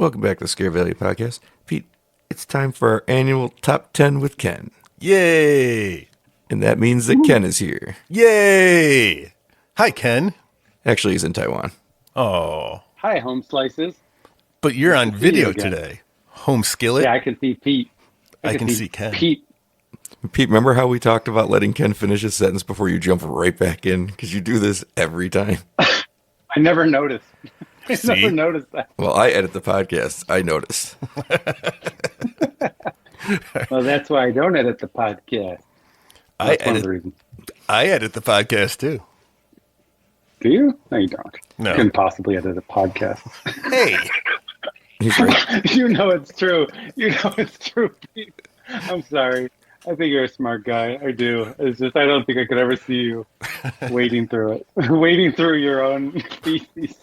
Welcome back to the Scare Value Podcast. Pete, it's time for our annual Top 10 with Ken. Yay! And that means that Ken is here. Yay! Hi, Ken. Actually, he's in Taiwan. Oh. Hi, Home Slices. But you're on video today. Home Skillet? Yeah, I can see Pete. I can see Ken. Pete. Pete, remember how we talked about letting Ken finish his sentence before you jump right back in? Because you do this every time. I never noticed. I never noticed that. Well, I edit the podcast. I noticed. Well, that's why I don't edit the podcast. That's one of the reasons. I edit the podcast, too. Do you? No, you don't. No. You couldn't possibly edit a podcast. Hey! He's right. You know it's true. You know it's true, Pete. I'm sorry. I think you're a smart guy. I do. It's just I don't think I could ever see you wading through it. Wading through your own feces.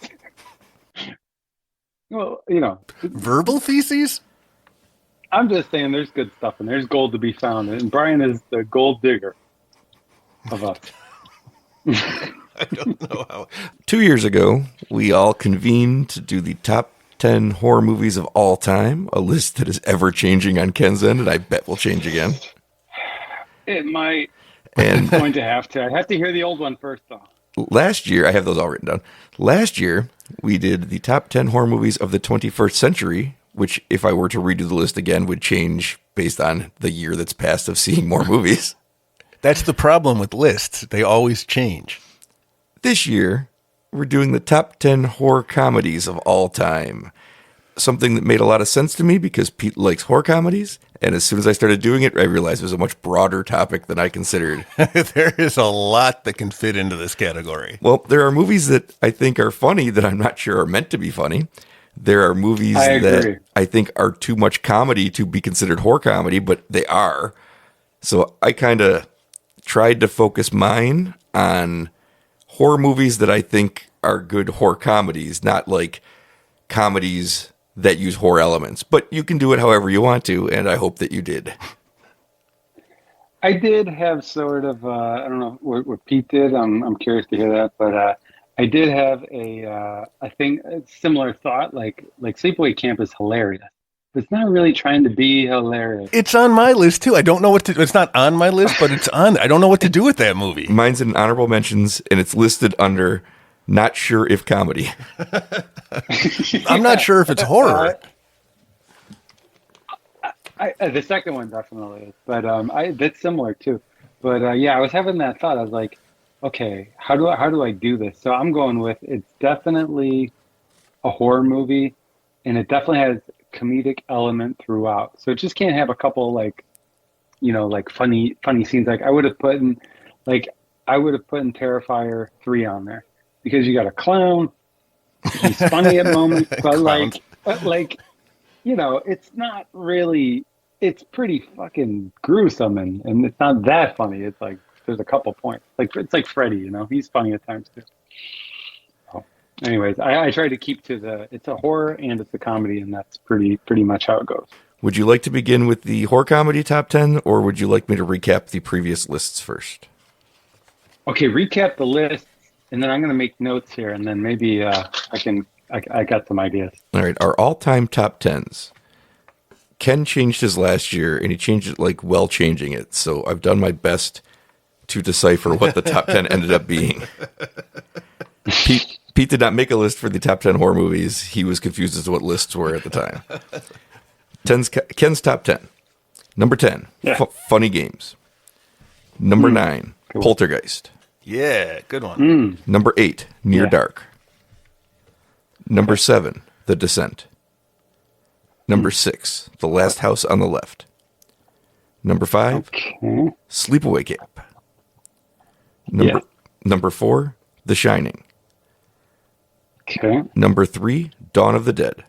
Well, you know. Verbal feces? I'm just saying there's good stuff and there's gold to be found. And Brian is the gold digger of us. I don't know how. 2 years ago, we all convened to do the top 10 horror movies of all time, a list that is ever changing on Ken's end, and I bet will change again. It might. And I'm going to have to. I have to hear the old one first, though. last year, I have those all written down. Last year, we did the top 10 horror movies of the 21st century, which, if I were to redo the list again, would change based on the year that's passed of seeing more movies. That's the problem with lists. They always change. This year, we're doing the top 10 horror comedies of all time. Something that made a lot of sense to me because Pete likes horror comedies. And as soon as I started doing it, I realized it was a much broader topic than I considered. There is a lot that can fit into this category. Well, there are movies that I think are funny that I'm not sure are meant to be funny. There are movies that I think are too much comedy to be considered horror comedy, but they are. So I kind of tried to focus mine on horror movies that I think are good horror comedies, not like comedies that use horror elements. But you can do it however you want to, and I hope that you did. I did have sort of, I don't know what Pete did. I'm curious to hear that, but I did have a similar thought. Like Sleepaway Camp is hilarious. But it's not really trying to be hilarious. It's on my list, too. I don't know what to do. It's not on my list, but it's on. I don't know what to do with that movie. Mine's in honorable mentions, and it's listed under not sure if comedy. I'm not sure if it's horror. The second one definitely is, but that's similar too. But yeah, I was having that thought. I was like, okay, how do I do this? So I'm going with it's definitely a horror movie, and it definitely has comedic element throughout. So it just can't have a couple like funny scenes. Like I would have put in Terrifier 3 on there because you got a clown. He's funny at moments, but it's not really. It's pretty fucking gruesome and it's not that funny. It's like there's a couple points. Like it's like Freddy, he's funny at times too. So, anyways, I try to keep to it's a horror and it's a comedy, and that's pretty much how it goes. Would you like to begin with the horror comedy top 10, or would you like me to recap the previous lists first? Okay, recap the list, and then I'm going to make notes here, and then maybe I got some ideas. All right, our all-time top 10s. Ken changed his last year, and he changed it while changing it. So I've done my best to decipher what the top 10 ended up being. Pete did not make a list for the top 10 horror movies. He was confused as to what lists were at the time. Ken's top 10. Number 10, Funny Games. Number 9, cool. Poltergeist. Yeah, good one. Number 8, Near Dark. Number 7, The Descent. Number 6, The Last House on the Left. Number 5, Sleepaway Camp. Number 4, The Shining. Okay. Number 3, Dawn of the Dead,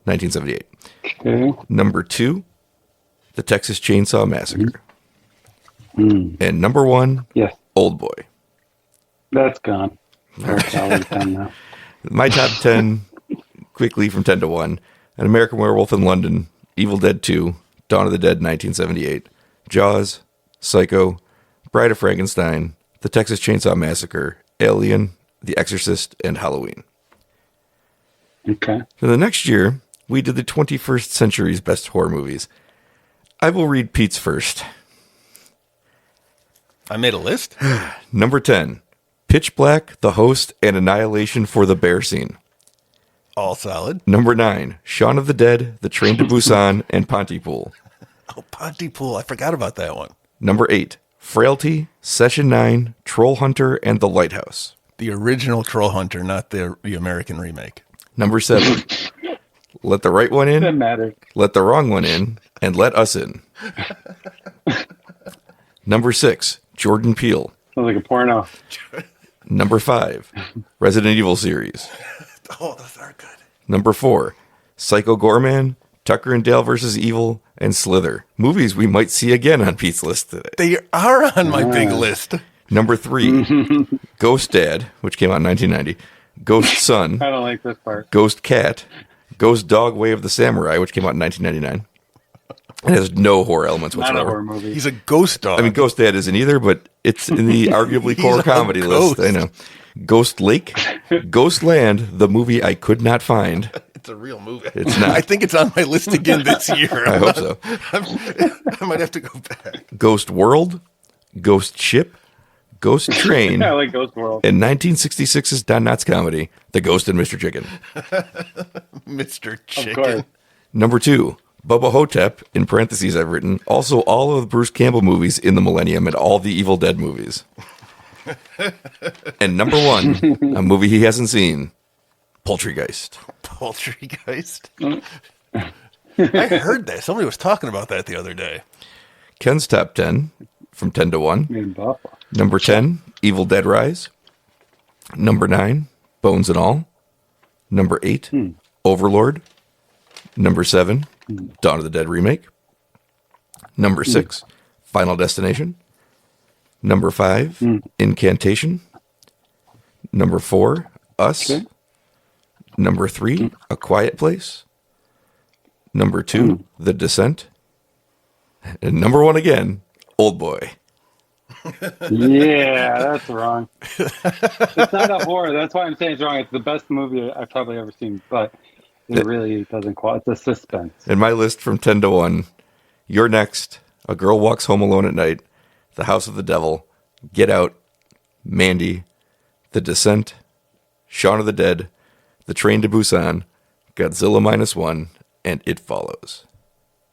1978. Okay. Number 2, The Texas Chainsaw Massacre. And number 1, Old Boy. That's gone. That's always done now. My top 10, quickly from 10 to 1. An American Werewolf in London, Evil Dead 2, Dawn of the Dead 1978, Jaws, Psycho, Bride of Frankenstein, The Texas Chainsaw Massacre, Alien, The Exorcist, and Halloween. Okay. So the next year, we did the 21st century's best horror movies. I will read Pete's first. I made a list. Number 10, Pitch Black, The Host, and Annihilation for the bear scene. All solid. Number 9, Shaun of the Dead, The Train to Busan, and Pontypool. Oh, Pontypool. I forgot about that one. Number 8, Frailty, Session 9, Troll Hunter, and The Lighthouse. The original Troll Hunter, not the American remake. Number 7, Let the Right One Doesn't In, matter. Let the Wrong One In, and Let Us In. Number 6, Jordan Peele. Sounds like a porno. Number 5, Resident Evil series. Oh, those are good. Number 4, Psycho Gorman, Tucker and Dale vs. Evil, and Slither. Movies we might see again on Pete's list today. They are on my big list. Number 3, Ghost Dad, which came out in 1990. Ghost Son, I don't like this part. Ghost Cat, Ghost Dog Way of the Samurai, which came out in 1999. It has no horror elements Not a whatsoever. horror movie. He's a ghost dog. I mean, Ghost Dad isn't either, but it's in the arguably He's core a comedy list. ghost. I know. Ghost Lake, Ghost Land, the movie I could not find. It's a real movie. It's not. I think it's on my list again this year. I hope so. I might have to go back. Ghost World, Ghost Ship, Ghost Train, I like Ghost World. and 1966's Don Knotts comedy, The Ghost and Mr. Chicken. Mr. Of Chicken. course. Number 2, Bubba Hotep, in parentheses I've written, also all of the Bruce Campbell movies in the Millennium and all the Evil Dead movies. And number 1, a movie he hasn't seen, Poultrygeist. Poultrygeist. I heard that. Somebody was talking about that the other day. Ken's top 10, from 10 to 1. In Buffalo. Number 10, Evil Dead Rise. Number 9, Bones and All. Number 8, Overlord. Number 7, Dawn of the Dead Remake. Number 6, Final Destination. Number 5, Incantation. Number 4, Us. Okay. Number 3, A Quiet Place. Number 2, The Descent. And number 1 again, Old Boy. Yeah, that's wrong. It's not a horror. That's why I'm saying it's wrong. It's the best movie I've probably ever seen, but it really doesn't qualify. It's a suspense. In my list from 10 to 1, You're Next, A Girl Walks Home Alone at Night, The House of the Devil, Get Out, Mandy, The Descent, Shaun of the Dead, The Train to Busan, Godzilla -1, and It Follows.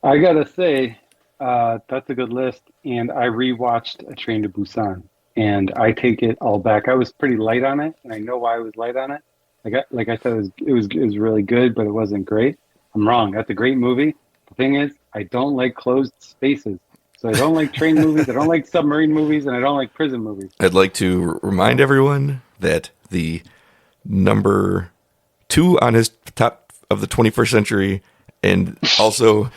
I gotta say, that's a good list. And I rewatched A Train to Busan, and I take it all back. I was pretty light on it, and I know why I was light on it. Like I said, it was really good, but it wasn't great. I'm wrong. That's a great movie. The thing is, I don't like closed spaces. So I don't like train movies, I don't like submarine movies, and I don't like prison movies. I'd like to remind everyone that the number 2 on his top of the 21st century, and also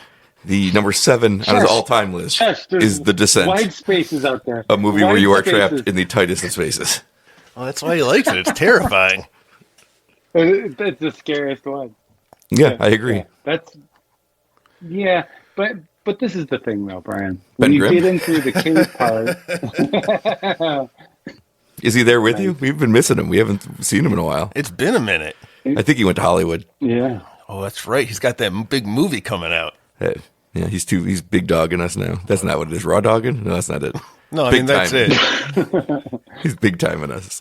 the number 7 on his all-time list, There's is The Descent, wide spaces out there. a movie where Wide you are spaces. trapped in the tightest of spaces. Well, that's why he likes it. It's terrifying. It's the scariest one. Yeah, I agree. Yeah, but this is the thing, though, Brian. Ben When you Grimm? get into the cave part, Is he there with you? We've been missing him. We haven't seen him in a while. It's been a minute. I think he went to Hollywood. yeah. Oh, that's right. He's got that big movie coming out. Yeah, he's big dogging us now. That's not what it is. Raw dogging? No, that's not it. No, I Big mean, that's time. it. He's big timing us.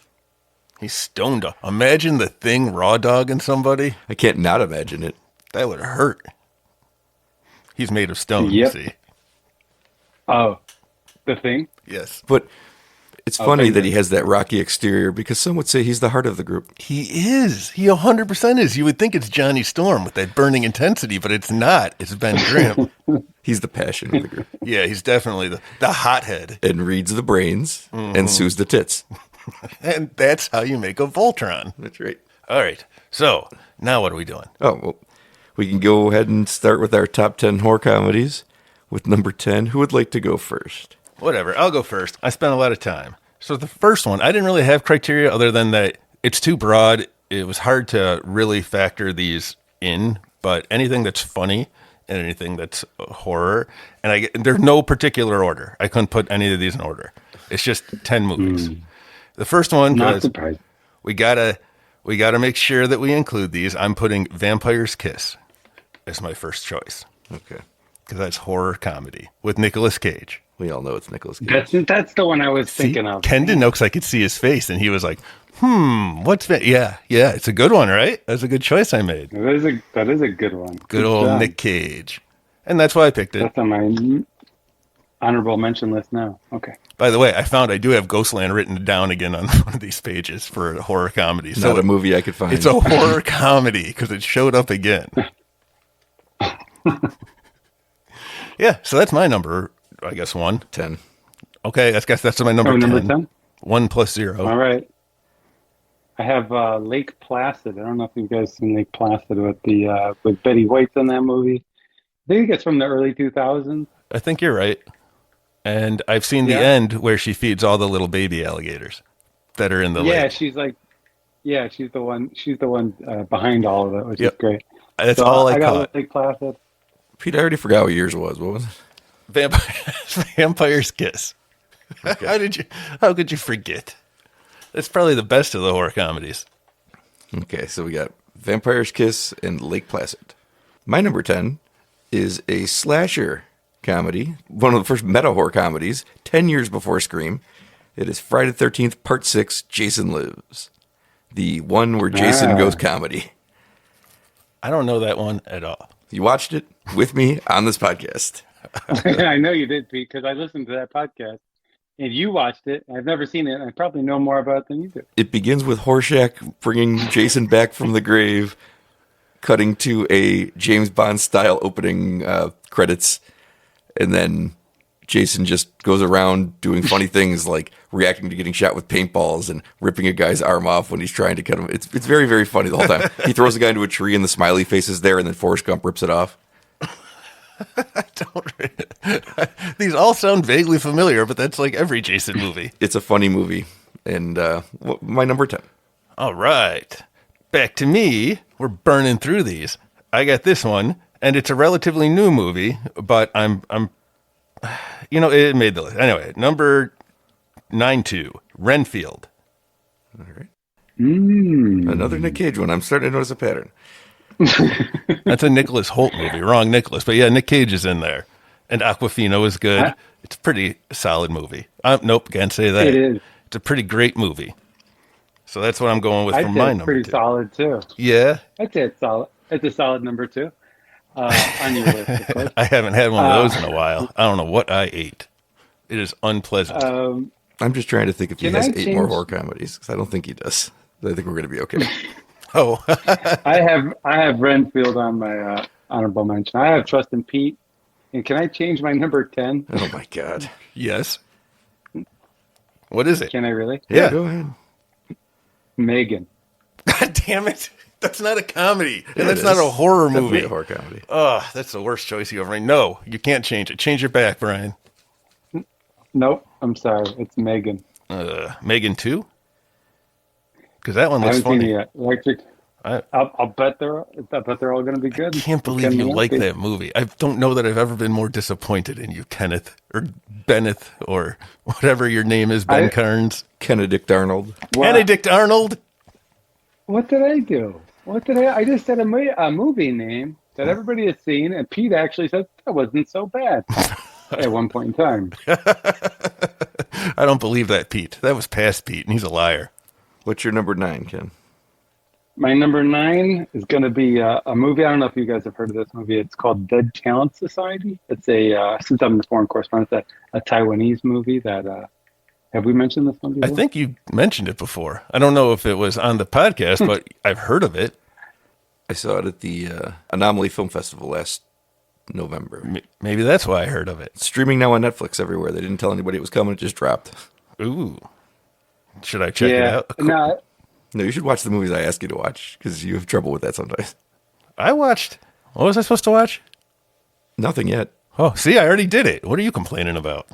He's stoned. Imagine the Thing raw dogging somebody. I can't not imagine it. That would hurt. He's made of stone, Yep. you see. Oh, the thing. Yes. But it's funny thank that you. he has that rocky exterior because some would say he's the heart of the group. He is. He 100% is. You would think it's Johnny Storm with that burning intensity, but it's not. It's Ben Grimm. He's the passion of the group. Yeah, he's definitely the hothead. And reads the brains and sues the tits. And that's how you make a Voltron. That's right. All right. So now what are we doing? Oh, well, we can go ahead and start with our top 10 horror comedies with number 10. Who would like to go first? Whatever. I'll go first. I spent a lot of time. So the first one, I didn't really have criteria other than that it's too broad. It was hard to really factor these in, but anything that's funny and anything that's horror, and there's no particular order. I couldn't put any of these in order. It's just 10 movies. The first one, Not because surprised. we gotta make sure that we include these. I'm putting Vampire's Kiss. as my first choice Okay. because that's horror comedy with Nicolas Cage. We all know it's Nicolas Cage. That's the one I was See, thinking of. Ken didn't know because I could see his face, and he was like, what's that? Yeah, it's a good one, right? That's a good choice I made. That is a good one. Good old job. Nick Cage. And that's why I picked it. That's on my honorable mention list now. Okay. By the way, I do have Ghostland written down again on one of these pages for a horror comedy. So Not a movie I could find. it's a horror comedy because it showed up again. Yeah, so that's my number, I guess, 1. 10. Okay, I guess that's my number 10. Number 10? 1 plus 0. All right. I have Lake Placid. I don't know if you guys seen Lake Placid with Betty White's in that movie. I think it's from the early 2000s. I think you're right. And I've seen the Yeah. end where she feeds all the little baby alligators that are in the Yeah, lake. she's the one. She's the one behind all of it, which Yep. is great. That's So all I got caught. Lake Placid. Pete, I already forgot what yours was. What was it? Vampire's Kiss. How could you forget? That's probably the best of the horror comedies. Okay, so we got Vampire's Kiss and Lake Placid. My number 10 is a slasher comedy, one of the first meta horror comedies, 10 years before Scream. It is Friday the 13th, Part 6, Jason Lives. The one where Jason goes comedy. I don't know that one at all. You watched it with me on this podcast. I know you did, Pete, because I listened to that podcast. And you watched it. I've never seen it. And I probably know more about it than you do. It begins with Horshack bringing Jason back from the grave, cutting to a James Bond style opening credits, and then Jason just goes around doing funny things like reacting to getting shot with paintballs and ripping a guy's arm off when he's trying to cut him. It's very, very funny the whole time. He throws a guy into a tree and the smiley face is there, and then Forrest Gump rips it off. These all sound vaguely familiar, but that's like every Jason movie. It's a funny movie, and my number 10. All right. Back to me. We're burning through these. I got this one, and it's a relatively new movie, but I'm it made the list. Anyway, number 9-2, Renfield. All right. Another Nick Cage one. I'm starting to notice a pattern. That's a Nicholas Hoult movie. Wrong Nicholas. But yeah, Nick Cage is in there. And Aquafina is good. It's a pretty solid movie. Nope, can't say that. It is. It's a pretty great movie. So that's what I'm going with for I'd my say it's number pretty 2. solid, too. Yeah. I'd say it's solid. It's a solid number 2 on your list, of course. I haven't had one of those in a while. I don't know what I ate. It is unpleasant. I'm just trying to think if he Can has I 8 more change- horror comedies, because I don't think he does. I think we're going to be okay. Oh, I have Renfield on my honorable mention. I have Trust in Pete. And can I change my number 10? Oh, my God. yes. What is it? Can I really? Yeah. Go ahead. Megan. God damn it. That's not a comedy. Yeah, And that's it not is. a horror Definitely movie. a horror comedy. Oh, that's the worst choice you ever made. No, you can't change it. Change it back, Brian. Nope. I'm sorry. It's Megan. Megan 2? Because that one I looks haven't seen it funny. yet. Electric. I'll bet they're all going to be good. I can't believe you like that movie. I don't know that I've ever been more disappointed in you, Kenneth, or Benneth, or whatever your name is, Ben Carnes. Benedict Arnold. Benedict Arnold. What did I do? I just said a movie name that everybody has seen, and Pete actually said that wasn't so bad at one point in time. I don't believe that, Pete. That was past Pete, and he's a liar. What's your number 9, Ken? My number 9 is going to be a movie. I don't know if you guys have heard of this movie. It's called Dead Talent Society. It's since I'm the foreign correspondent, a Taiwanese movie that, have we mentioned this one before? I think you mentioned it before. I don't know if it was on the podcast, but I've heard of it. I saw it at the Anomaly Film Festival last November. Maybe that's why I heard of it. It's streaming now on Netflix everywhere. They didn't tell anybody it was coming. It just dropped. Ooh. Should I check it out? No, you should watch the movies I ask you to watch, because you have trouble with that sometimes. I watched. What was I supposed to watch? Nothing yet. Oh, see, I already did it. What are you complaining about?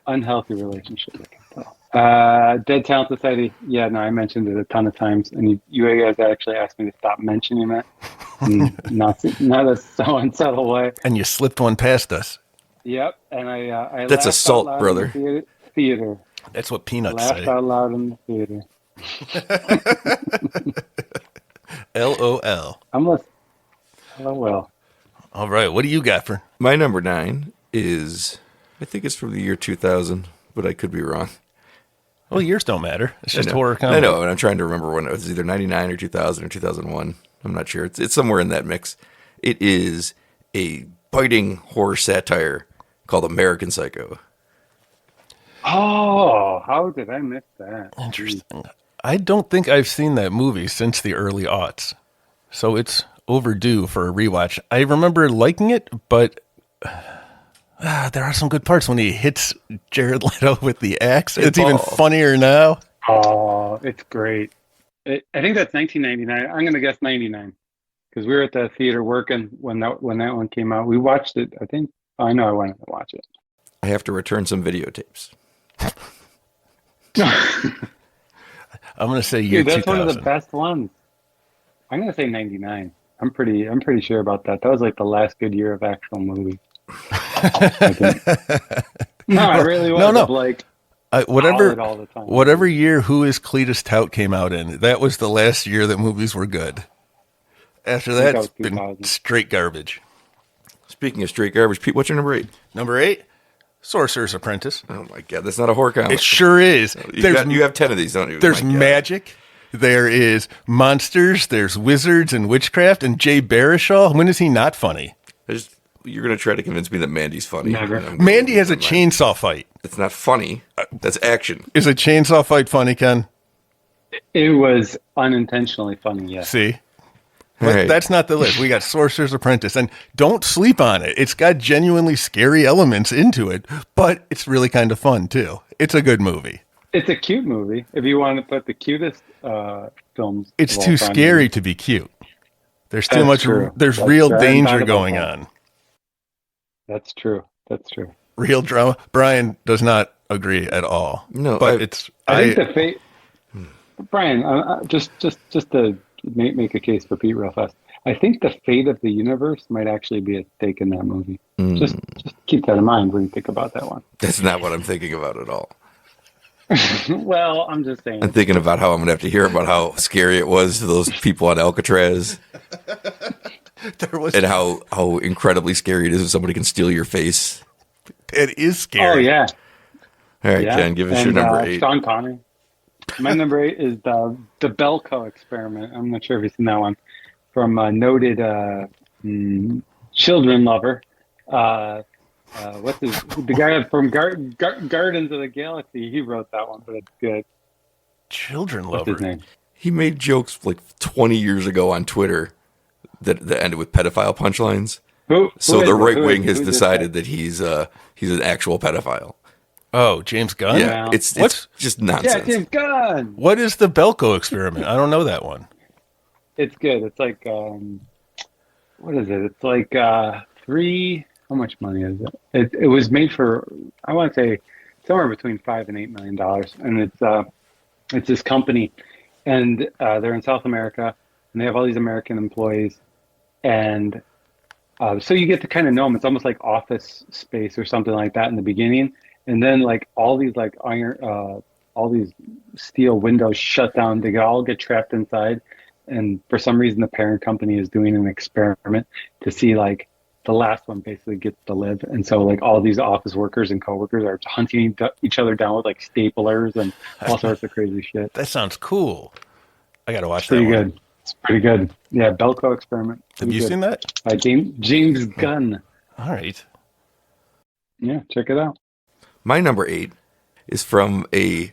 Unhealthy relationship, I can tell. Dead Talent Society. Yeah, no, I mentioned it a ton of times, and you guys actually asked me to stop mentioning it. not a so unsettled way. And you slipped one past us. Yep, and I That's laughed assault, out loud brother. in the theater. That's what peanuts Laughed say. out loud in the theater. LOL. Oh well. All right, what do you got for? My number 9 is, I think it's from the year 2000, but I could be wrong. Well, years don't matter. It's just I know. horror I comedy. know, and I'm trying to remember when it was either 99 or 2000 or 2001. I'm not sure. It's somewhere in that mix. It is a biting horror satire called American Psycho. Oh, how did I miss that? Interesting. I don't think I've seen that movie since the early aughts, so it's overdue for a rewatch. I remember liking it, but there are some good parts when he hits Jared Leto with the axe. It's even funnier now. Oh, it's great. I think that's 1999. I'm going to guess 99 because we were at the theater working when that one came out. We watched it. I think I know I wanted to watch it. I have to return some videotapes. I'm going to say year Dude, that's 2000. one of the best ones. I'm going to say 99. I'm pretty sure about that. That was like the last good year of actual movie. I think. No, I really was. No. Like whatever all the time. whatever year Who is Cletus Tout came out in, that was the last year that movies were good. After that, it's been 2000. straight garbage. Speaking of straight garbage, Pete, what's your number 8? Number 8, Sorcerer's Apprentice. Oh my God, that's not a horror comedy. It sure is. You have 10 of these, don't you? There's My God. magic. There is monsters. There's wizards and witchcraft. And Jay Baruchel, when is he not funny? You're going to try to convince me that Mandy's funny. Never. And I'm gonna Mandy has a lose my mind. chainsaw fight. It's not funny. That's action. Is a chainsaw fight funny, Ken? It was unintentionally funny, yes. See? All But right. that's not the list. We got Sorcerer's Apprentice. And don't sleep on it. It's got genuinely scary elements into it, but it's really kind of fun, too. It's a good movie. It's a cute movie. If you want to put the cutest films, It's of all too time. scary to be cute. There's too That's much. true. There's That's real true. I danger hadn't thought going about on. That's true. That's true. Real drama. Brian does not agree at all. No, but I think the fate, Brian. Just to make a case for Pete real fast. I think the fate of the universe might actually be at stake in that movie. Just keep that in mind when you think about that one. That's not what I'm thinking about at all. Well, I'm just saying. I'm thinking about how I'm going to have to hear about how scary it was to those people on Alcatraz there was. and how incredibly scary it is if somebody can steal your face. It is scary. Oh yeah, All right, yeah. Ken, give us And, your number 8. Sean Connery. My number 8 is the Belko Experiment. I'm not sure if you've seen that one. From a noted children lover. The guy from Gardens of the Galaxy? He wrote that one, but it's good. Children What's his lover. name? He made jokes like 20 years ago on Twitter that ended with pedophile punchlines. So the right wing has decided that he's an actual pedophile. Oh, James Gunn? Yeah, Wow. it's just Yeah, nonsense. James Gunn. What is the Belko Experiment? I don't know that one. It's good. It's like what is it? It's like three. How much money is it? It was made for, I want to say, somewhere between $5 and $8 million, and it's this company, and they're in South America, and they have all these American employees, and so you get to kind of know them. It's almost like Office Space or something like that in the beginning, and then like all these like iron, all these steel windows shut down. They all get trapped inside, and for some reason the parent company is doing an experiment to see like the last one basically gets to live. And so like all these office workers and coworkers are hunting each other down with like staplers and all sorts of crazy shit. That sounds cool. I got to watch Pretty that one. good. It's pretty good. Yeah, Belko Experiment. Have Pretty you good. seen that? By James Gunn. All right. Yeah, check it out. My number 8 is from a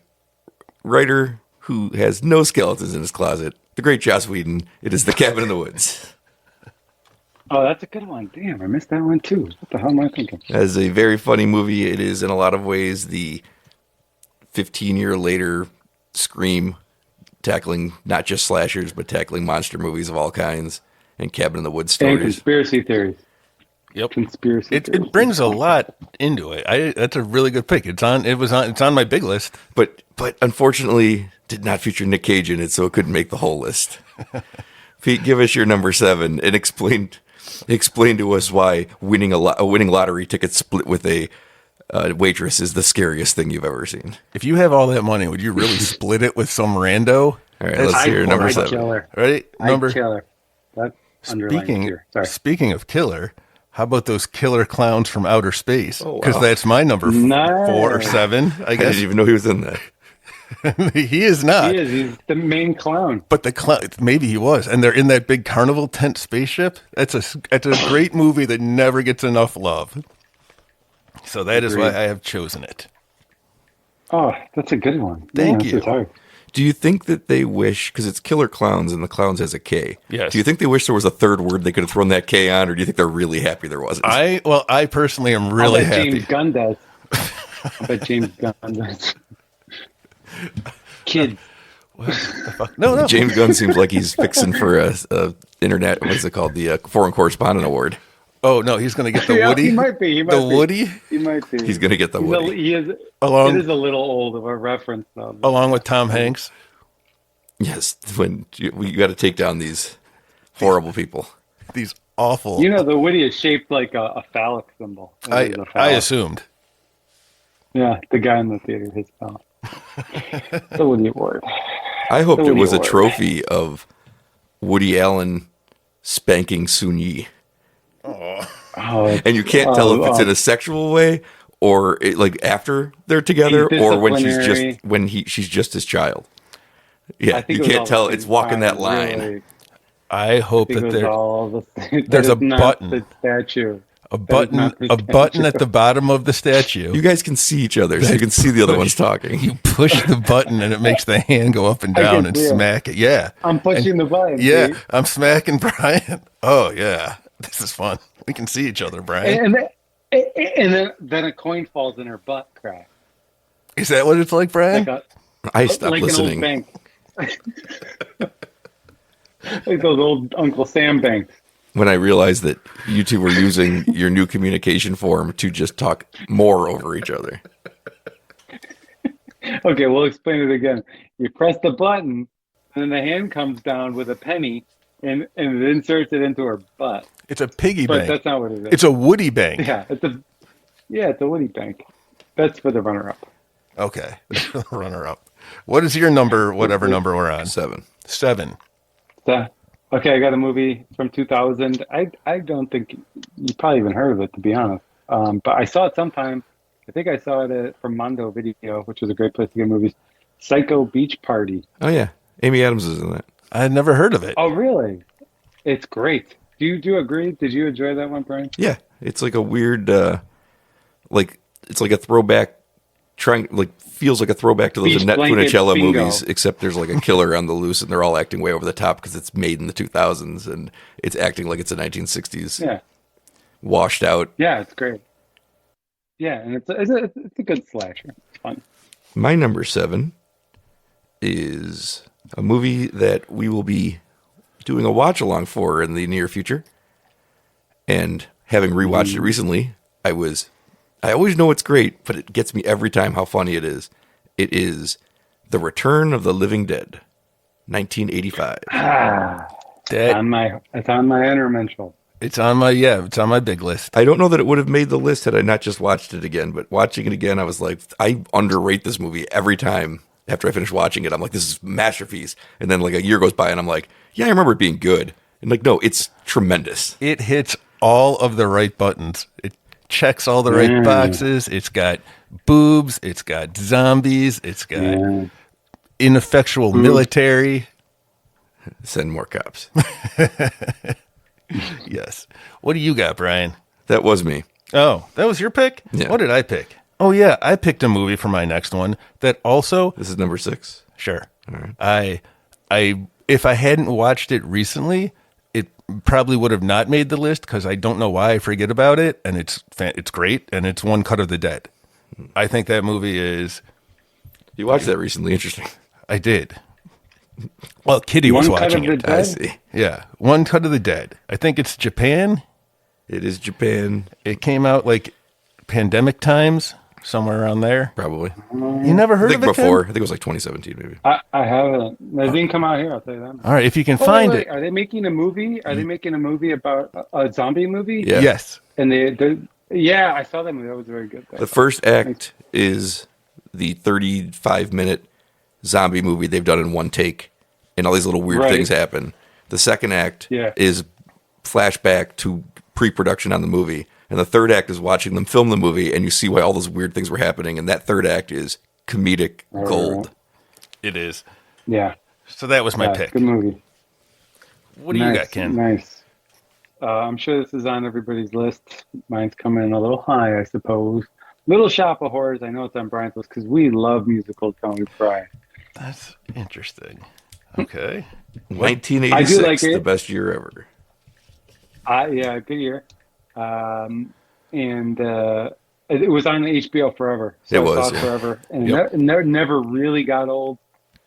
writer who has no skeletons in his closet, the great Joss Whedon. It is The Cabin in the Woods. Oh, that's a good one. Damn, I missed that one too. What the hell am I thinking? As a very funny movie, it is in a lot of ways the 15-year later Scream, tackling not just slashers, but tackling monster movies of all kinds and Cabin in the Woods And stories. conspiracy theories. Yep. Conspiracy theories. It brings a lot into it. That's a really good pick. It's on my big list. But unfortunately did not feature Nick Cage in it, so it couldn't make the whole list. Pete, give us your number 7 and explain to us why winning a winning lottery ticket split with a waitress is the scariest thing you've ever seen. If you have all that money, would you really split it with some rando? All right, let's hear number 7. Killer. Ready? I'd kill her. underlying fear. Sorry. Speaking of killer, how about those killer clowns from outer space? Oh, wow. Because that's my number Nice. 4 or 7, I I guess. didn't even know he was in that. He is not. He is. He's the main clown. But the clown, maybe he was, and they're in that big carnival tent spaceship. It's a great movie that never gets enough love. So that is why I have chosen it. Oh, that's a good one. Thank Yeah, you. that's hard. Do you think that they wish, because it's Killer Clowns and the Clowns has a K. Yes. Do you think they wish there was a third word they could have thrown that K on, or do you think they're really happy there wasn't? I personally am I'll really bet happy. James Gunn does. I bet James Gunn does. Kid. No. James Gunn seems like he's fixing for a internet, what's it called? The Foreign Correspondent Award. Oh no, he's going to get the Yeah, Woody. he might be. Woody, He might be. He's going to get the Woody. He is. Along- It is a little old of a reference, though. along with Tom Hanks. Yes, when you got to take down these horrible people. These awful. You know, the Woody is shaped like a phallic symbol. It is a I phallic. assumed. Yeah, the guy in the theater, his phallic. The Woody Award. I hoped The it was a Woody Award. trophy of Woody Allen spanking Sun Yi. Oh, And you can't tell if it's in a sexual way or like after they're together He's or when disciplinary. she's just his child. Yeah, I think you it was can't all tell. the It's same walking that time, line. really. I hope I think that it was there all the, there's that a is not button. The statue. a That is button not the a button statue. at the bottom of the statue. You guys can see each other, so you can see the other one's talking. You push the button and it makes the hand go up and I down can and see it. smack it. Yeah. I'm pushing the button. Yeah, see? I'm smacking Brian. Oh yeah, this is fun. We can see each other, Brian. And then a coin falls in her butt crack. Is that what it's like, Brian? Like I stopped like an old listening. bank. Like those old Uncle Sam banks. When I realized that you two were using your new communication form to just talk more over each other. Okay, we'll explain it again. You press the button, and then the hand comes down with a penny, and it inserts it into her butt. It's a piggy But bank. that's not what it is. It's a Woody bank. Yeah, it's a Woody bank. That's for the runner-up. Okay, runner up. What is your number? Whatever number we're on. 7. 7. Okay, I got a movie from 2000. I don't think you probably even heard of it, to be honest. But I saw it sometime. I think I saw it from Mondo Video, which was a great place to get movies. Psycho Beach Party. Oh yeah, Amy Adams is in that. I had never heard of it. Oh, really? It's great. Do you agree? Did you enjoy that one, Brian? Yeah, it's like a weird, like it's like a throwback. Feels like a throwback to those Beach Annette blanket Funicello bingo. movies, except there's like a killer on the loose, and they're all acting way over the top because it's made in the 2000s, and it's acting like it's a 1960s Yeah. washed out. Yeah, it's great. Yeah, and it's a good slasher. It's fun. My number 7 is a movie that we will be doing a watch along for in the near future. And having rewatched it recently, I always know it's great, but it gets me every time how funny it is. It is The Return of the Living Dead, 1985. That- It's on my intermental. it's on my big list. I don't know that it would have made the list had I not just watched it again, but watching it again, I was like, I underrate this movie every time after I finish watching it. I'm like, this is a masterpiece. And then like a year goes by and I'm like, yeah, I remember it being good. And like, no, it's tremendous. It hits all of the right buttons. It checks all the right boxes. It's got boobs. It's got zombies. It's got ineffectual military. Send more cops. Yes. What do you got, Brian? That was me. Oh, that was your pick? Yeah. What did I pick? Oh, yeah. I picked a movie for my next one that also, This is number 6. sure. All right. I if I hadn't watched it recently, it probably would have not made the list because I don't know why I forget about it, and it's great, and it's One Cut of the Dead. I think that movie is. You watched that recently. Interesting. I did. Well, Kitty was One Cut watching of it. the I Dead? see. Yeah, One Cut of the Dead. I think it's Japan. It is Japan, It came out like pandemic times, somewhere around there. probably. You never I heard think of it Ken? before. I think it was like 2017, maybe. I haven't. It didn't come out here, I'll tell you that. All right, if you can Oh, find wait, it. Are they making a movie? Are they making a movie about a zombie movie? Yeah. Yes. And yeah, I saw that movie. That was very good. The first act is the 35-minute zombie movie they've done in one take, and all these little weird Right. things happen. The second act Yeah. is flashback to pre-production on the movie. And the third act is watching them film the movie, and you see why all those weird things were happening. And that third act is comedic gold. It is. Yeah. So that was my pick. Good movie. What do you got, Ken? Nice. I'm sure this is on everybody's list. Mine's coming in a little high, I suppose. Little Shop of Horrors. I know it's on Brian's list because we love musicals, Tony Fry. That's interesting. Okay. 1986, the best year ever. Yeah, good year. And it was on HBO forever. So it was. I saw it forever. And it never really got old.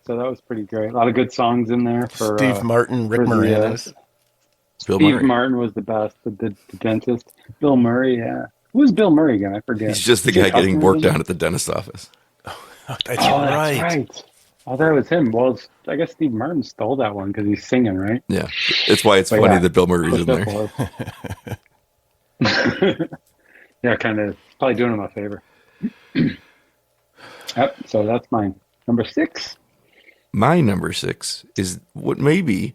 So that was pretty great. A lot of good songs in there. For Steve Martin, Rick Moranis. Steve Martin was the best, the dentist. Bill Murray, yeah. Who's Bill Murray again? I forget. He's just the guy getting worked on at the dentist office. That's right. Oh, that was him. Well, I guess Steve Martin stole that one because he's singing, right? Yeah. That's why it's funny that Bill Murray's in there. Yeah, kind of. Probably doing him a favor. Yep, so that's mine. Number 6. My number 6 is what may be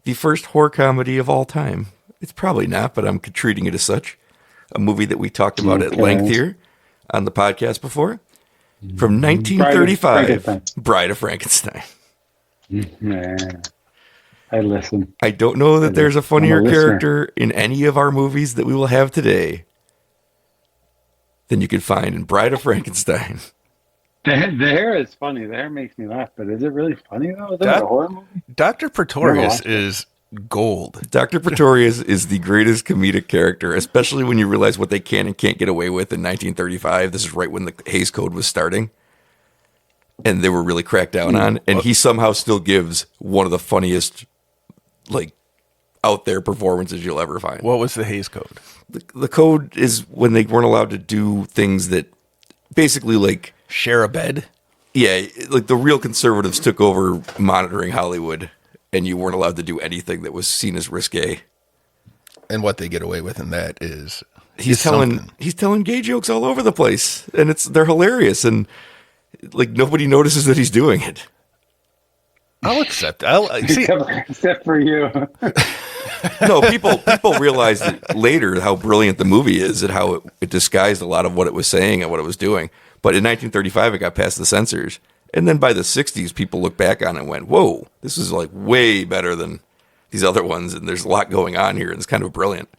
the first horror comedy of all time. It's probably not, but I'm treating it as such. A movie that we talked about at length here on the podcast before. From 1935, Bride of Frankenstein. Yeah. I listen. I don't know that there's a funnier character in any of our movies that we will have today than you can find in Bride of Frankenstein. The hair is funny. The hair makes me laugh, but is it really funny though? Is it a horror movie? Dr. Pretorius is gold. Dr. Pretorius is the greatest comedic character, especially when you realize what they can and can't get away with in 1935. This is right when the Hays Code was starting. And they were really cracked down on. And he somehow still gives one of the funniest, out there performances you'll ever find. What was the Hays Code? The code is when they weren't allowed to do things that basically share a bed? Yeah, the real conservatives took over monitoring Hollywood. And you weren't allowed to do anything that was seen as risque. And what they get away with in that is he's telling gay jokes all over the place, and they're hilarious, and nobody notices that he's doing it. I'll accept. Except for you. No, people realize that later how brilliant the movie is and how it disguised a lot of what it was saying and what it was doing. But in 1935, it got past the censors. And then by the 60s, people look back on it and went, whoa, this is way better than these other ones. And there's a lot going on here. And it's kind of brilliant.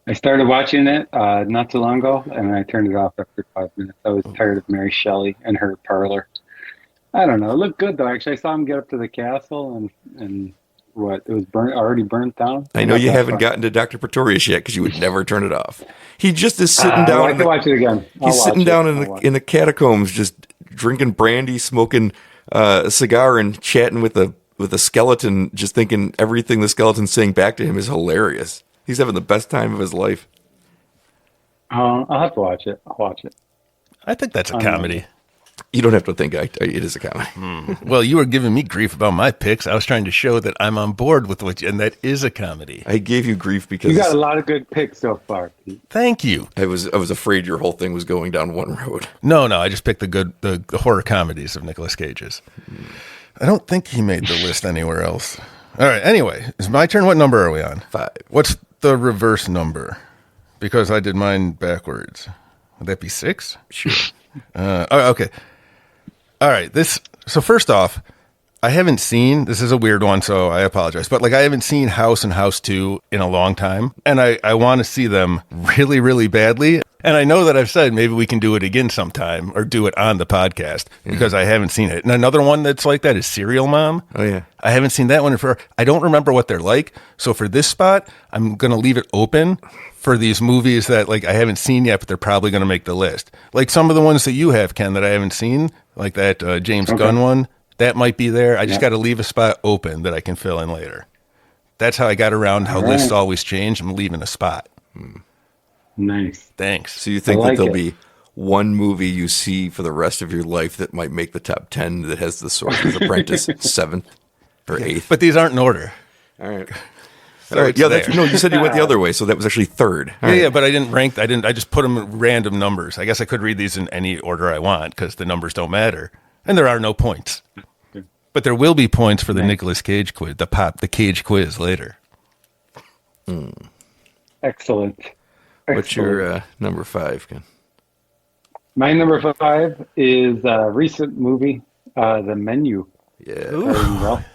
I started watching it not too long ago, and I turned it off after 5 minutes. I was tired of Mary Shelley and her parlor. I don't know. It looked good, though. Actually, I saw him get up to the castle, and it was already burnt down. I know you haven't gotten to Dr. Pretorius yet because you would never turn it off. He just is sitting down. I like to watch it again. He's sitting down in the catacombs, just drinking brandy, smoking a cigar, and chatting with a skeleton, just thinking everything the skeleton's saying back to him is hilarious. He's having the best time of his life. I'll have to watch it. I'll watch it. I think that's a comedy. You don't have to think it is a comedy. Well, you were giving me grief about my picks. I was trying to show that I'm on board with what and that is a comedy. I gave you grief because you got a lot of good picks so far, Pete. Thank you. I was afraid your whole thing was going down one road. No, I just picked the horror comedies of Nicolas Cage's. I don't think he made the list anywhere else. All right. Anyway, it's my turn. What number are we on? 5. What's the reverse number? Because I did mine backwards. Would that be 6? Sure. Okay. All right. So first off, I haven't seen, this is a weird one, so I apologize, but I haven't seen House and House 2 in a long time, and I want to see them really, really badly. And I know that I've said maybe we can do it again sometime or do it on the podcast because I haven't seen it. And another one that's like that is Serial Mom. Oh, yeah. I haven't seen that one I don't remember what they're like. So for this spot, I'm going to leave it open for these movies that I haven't seen yet, but they're probably going to make the list. Like some of the ones that you have, Ken, that I haven't seen, like that James Gunn one, that might be there. I just got to leave a spot open that I can fill in later. That's how I got around how lists always change. I'm leaving a spot. Nice. Thanks. So you think that there'll be one movie you see for the rest of your life that might make the top 10 that has the Sorcerer's Apprentice 7th or 8th? But these aren't in order. All right. All right. Yeah, you said you went the other way, so that was actually 3rd. Yeah, but I didn't rank. I just put them in random numbers. I guess I could read these in any order I want because the numbers don't matter, and there are no points. But there will be points for the Nicolas Cage quiz, the Cage quiz later. Excellent. What's your number 5, Ken? My number 5 is a recent movie, The Menu. Yeah. Starring Ralph.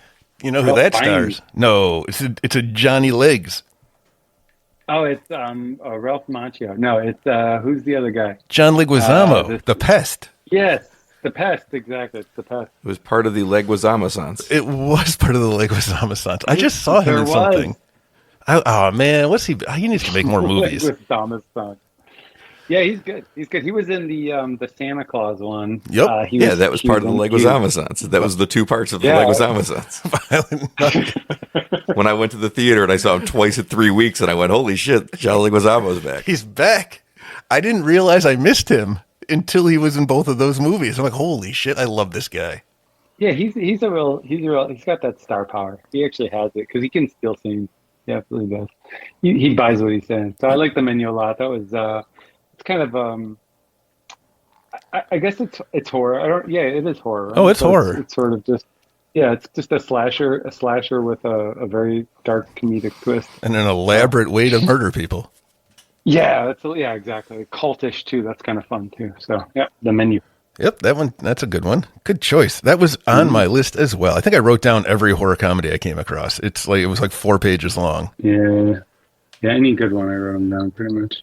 You know who Ralph that Fiennes. stars? No, it's a Johnny Legs. Oh, it's Ralph Macchio. No, it's who's the other guy? John Leguizamo, the pest. Yes, The Pest. Exactly, it's The Pest. It was part of the Leguizamo-sans. It was part of the Leguizamo. I just saw him There in was. something. Oh man, what's he? He needs to make more movies. With Thomas Son. Yeah, he's good. He's good. He was in the Santa Claus one. Yep. He That was part of the he Leguizamo-sans. That was the 2 parts of the Yeah. Leguizamo-sans. When I went to the theater and I saw him twice in 3 weeks, and I went, "Holy shit, John Leguizamo's back!" He's back. I didn't realize I missed him until he was in both of those movies. I'm like, holy shit, I love this guy. Yeah, he's got that star power. He actually has it because he can steal scenes. He absolutely does. He buys what he's saying. So I like The Menu a lot. That was it's kind of I guess it's horror. It is horror. Right? Oh, it's So horror. It's sort of just it's just a slasher with a very dark comedic twist. And an elaborate way to murder people. Yeah, exactly. Cultish too. That's kind of fun too. So yeah, The Menu. Yep, that's a good one. Good choice. That was on my list as well. I think I wrote down every horror comedy I came across. It was like 4 pages long. Yeah, any good one I wrote them down pretty much.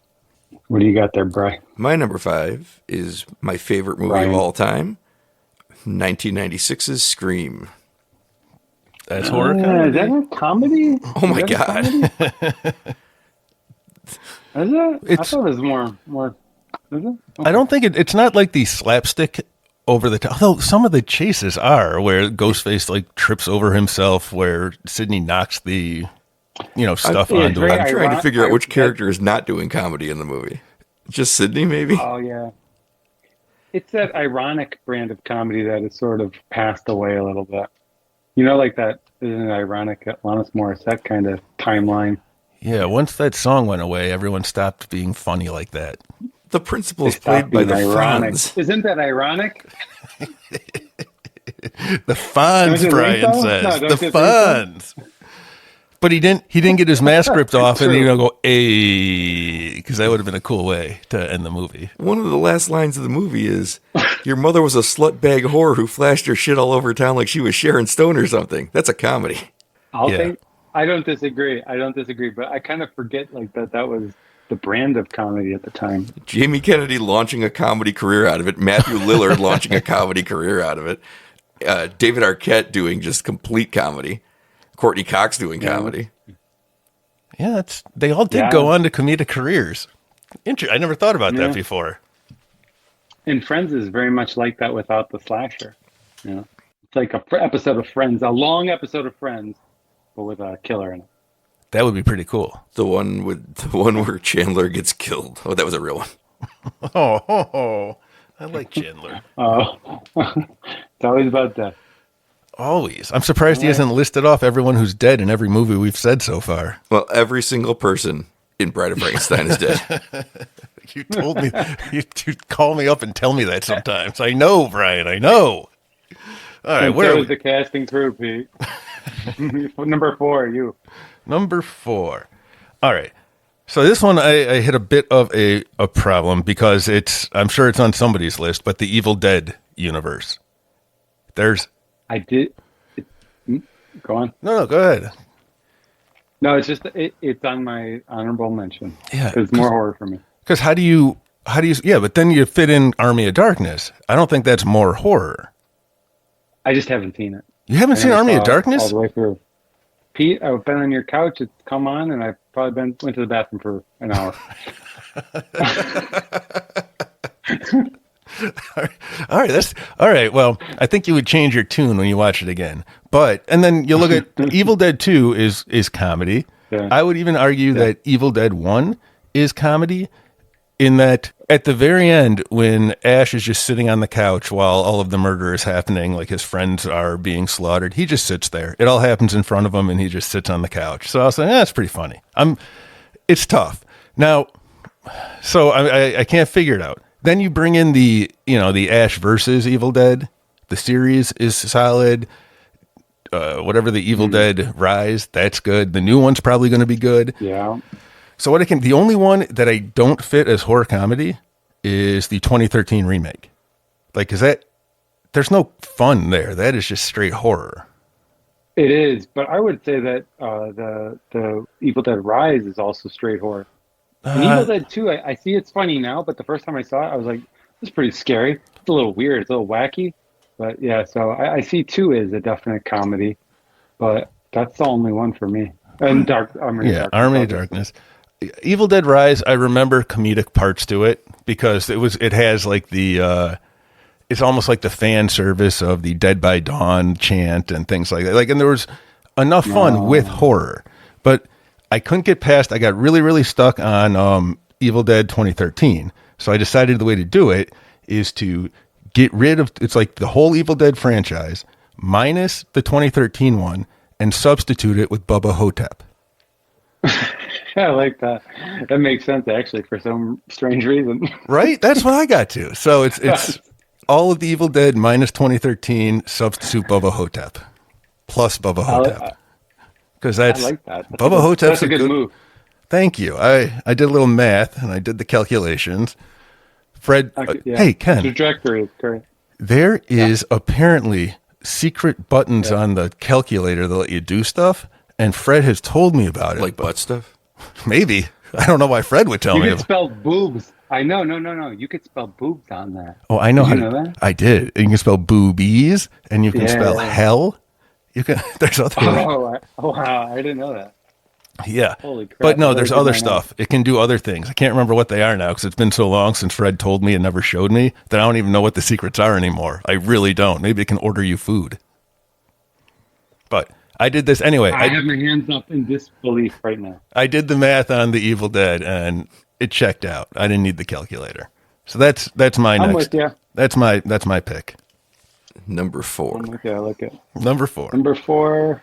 What do you got there, Bri? My number 5 is my favorite movie Brian. of all time, 1996's Scream. That's horror Is comedy. that a comedy? Oh my Is that a God. comedy? Is it? I thought it was more. Is it? I don't think it's not like the slapstick over the top. Although some of the chases are where Ghostface like trips over himself, where Sidney knocks the stuff yeah, onto very him. I'm trying to ironic- figure out which character is not doing comedy in the movie. Just Sydney, maybe? Oh yeah. It's that ironic brand of comedy that has sort of passed away a little bit. Like that isn't it ironic Alanis Morissette kind of timeline. Yeah, once that song went away, everyone stopped being funny like that. The principal is They stopped played by being the ironic. Fonz. Isn't that ironic? The Fonz, Don't you Brian think so? says. No, don't The you think so? Fonz. But he didn't get his mask ripped off and go, "Ay," because that would have been a cool way to end the movie. One of the last lines of the movie is, "Your mother was a slut bag whore who flashed her shit all over town like she was Sharon Stone or something." That's a comedy. I don't disagree. But I kind of forget like that was the brand of comedy at the time. Jamie Kennedy launching a comedy career out of it. Matthew Lillard launching a comedy career out of it. David Arquette doing just complete comedy. Courtney Cox doing comedy. Yeah, they all did go on to comedic careers. I never thought about that before. And Friends is very much like that without the slasher. It's like a episode of Friends, a long episode of Friends, but with a killer in it. That would be pretty cool. The one where Chandler gets killed. Oh, that was a real one. Oh, I like Chandler. Oh, it's always about death. Always. I'm surprised he hasn't listed off everyone who's dead in every movie we've said so far. Well, every single person in Bride of Frankenstein is dead. You told me. You call me up and tell me that sometimes. I know, Brian. I know. All right, And where so are is we? the casting crew, Pete. Number 4, you. Number 4. All right. So this one I hit a bit of a problem because I'm sure it's on somebody's list, but the Evil Dead universe. I did. Go on. No, go ahead. No, it's just it's on my honorable mention. Yeah, It's more horror for me. Because how do you, but then you fit in Army of Darkness. I don't think that's more horror. I just haven't seen it. You haven't seen never Army saw of it Darkness? all the way through. Pete, I've been on your couch. It's come on, and I've probably went to the bathroom for an hour. All right. Well, I think you would change your tune when you watch it again. And then you look at Evil Dead 2 is comedy. Yeah. I would even argue that Evil Dead 1 is comedy in that at the very end, when Ash is just sitting on the couch while all of the murder is happening, like his friends are being slaughtered, he just sits there. It all happens in front of him and he just sits on the couch. So I was like, that's pretty funny. It's tough. Now, so I can't figure it out. Then you bring in the Ash versus Evil Dead. The series is solid. whatever the Evil Dead Rise, that's good. The new one's probably going to be good. Yeah. So the only one that I don't fit as horror comedy is the 2013 remake. Like, there's no fun there. That is just straight horror. It is, but I would say that the Evil Dead Rise is also straight horror. And Evil Dead 2, I see it's funny now, but the first time I saw it, I was like, this is pretty scary. It's a little weird. It's a little wacky. But yeah, so I see 2 is a definite comedy, but that's the only one for me. And Army of Darkness. Evil Dead Rise, I remember comedic parts to it because it has like it's almost like the fan service of the Dead by Dawn chant and things like that. Like, and there was enough fun with horror, but I couldn't get past. I got really, really stuck on Evil Dead 2013. So I decided the way to do it is to get rid of. It's like the whole Evil Dead franchise minus the 2013 one and substitute it with Bubba Hotep. I like that. That makes sense actually for some strange reason. Right? That's what I got to. So it's all of the Evil Dead minus 2013, substitute Bubba Hotep plus Bubba Hotep. Because I like that. Bubba Hotep's a good move. Thank you. I did a little math and I did the calculations. Fred, hey Ken, trajectory is correct. There is apparently secret buttons on the calculator that let you do stuff, and Fred has told me about it. Like butt stuff? Maybe. I don't know why Fred would tell me. You could spell boobs. I know. No. You could spell boobs on that. Oh, I know. Did you know that? I did. And you can spell boobies, and you can spell hell. You can. There's other. Oh, wow! I didn't know that. Yeah. Holy crap! But no, there's other stuff. It can do other things. I can't remember what they are now because it's been so long since Fred told me and never showed me that I don't even know what the secrets are anymore. I really don't. Maybe it can order you food. But I did this anyway. I have my hands up in disbelief right now. I did the math on the Evil Dead and it checked out. I didn't need the calculator. So that's my I'm next. with you. That's my pick. Number 4. I'm with you. I like it. Number 4. Number 4.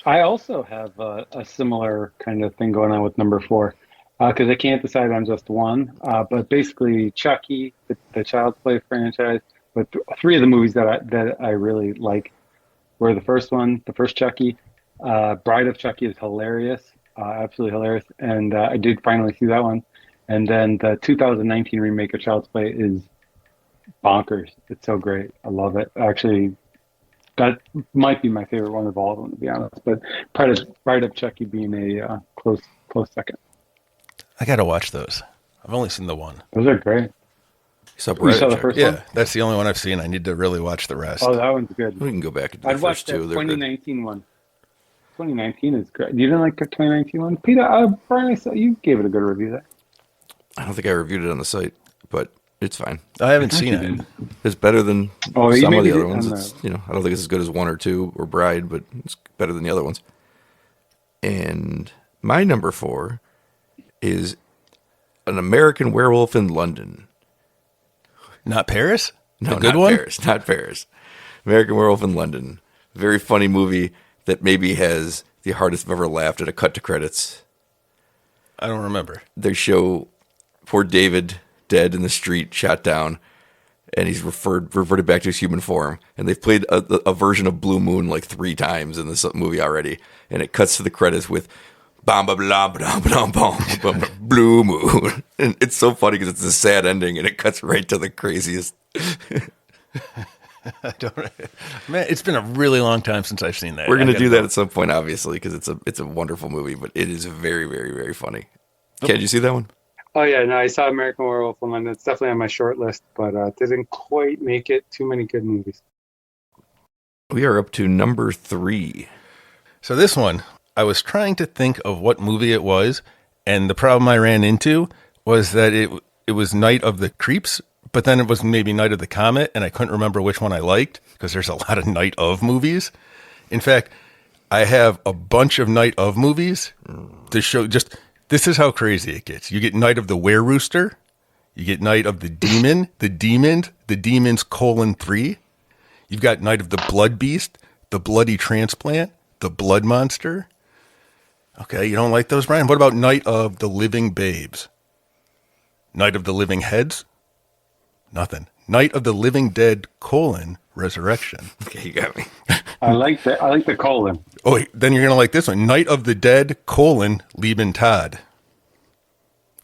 I also have a similar kind of thing going on with number 4 because I can't decide on just one. But basically, Chucky, the Child's Play franchise, but 3 of the movies that I really like were the first Chucky. Bride of Chucky is hilarious, absolutely hilarious, and I did finally see that one. And then the 2019 remake of Child's Play is bonkers. It's so great. I love it. Actually, that might be my favorite one of all of them, to be honest. But Bride of Chucky being a close second. I got to watch those. I've only seen the one. Those are great. You saw the first one? Yeah, that's the only one I've seen. I need to really watch the rest. Oh, that one's good. We can go back and do I'd the watch first the 2. They're 2019 good. one. 2019 is great. You didn't like the 2019 one? Peter, Brian, you gave it a good review there. I don't think I reviewed it on the site, but it's fine. I haven't seen it. It's better than you some of maybe the other did ones. on It's, I don't think it's as good as 1 or 2 or Bride, but it's better than the other ones. And my number 4 is An American Werewolf in London. Not Paris? No, the good not one? Paris. Not Paris. American Werewolf in London. Very funny movie that maybe has the hardest I've ever laughed at a cut to credits. I don't remember. They show poor David dead in the street, shot down, and he's reverted back to his human form. And they've played a version of Blue Moon like 3 times in this movie already. And it cuts to the credits with bam bam bam bam bam bam Blue Moon. And it's so funny because it's a sad ending, and it cuts right to the craziest. Man, it's been a really long time since I've seen that. We're gonna do that at some point, obviously, because it's a wonderful movie, but it is very, very, very funny. Ken, did you see that one? Oh yeah, no, I saw American Werewolf in London. It's definitely on my short list, but didn't quite make it. Too many good movies. We are up to number 3. So this one, I was trying to think of what movie it was, and the problem I ran into was that it was Night of the Creeps, but then it was maybe Night of the Comet, and I couldn't remember which one I liked because there's a lot of Night of movies. In fact, I have a bunch of Night of movies to show. Just this is how crazy it gets. You get Night of the Were-Rooster, you get Night of the Demon, the Demons, :3. You've got Night of the Blood Beast, the Bloody Transplant, the Blood Monster. Okay, you don't like those, Brian? What about Night of the Living Babes? Night of the Living Heads? Nothing. Night of the Living Dead, Resurrection. Okay, you got me. I like the colon. Oh, wait, then you're going to like this one. Night of the Dead, Lieben Todd.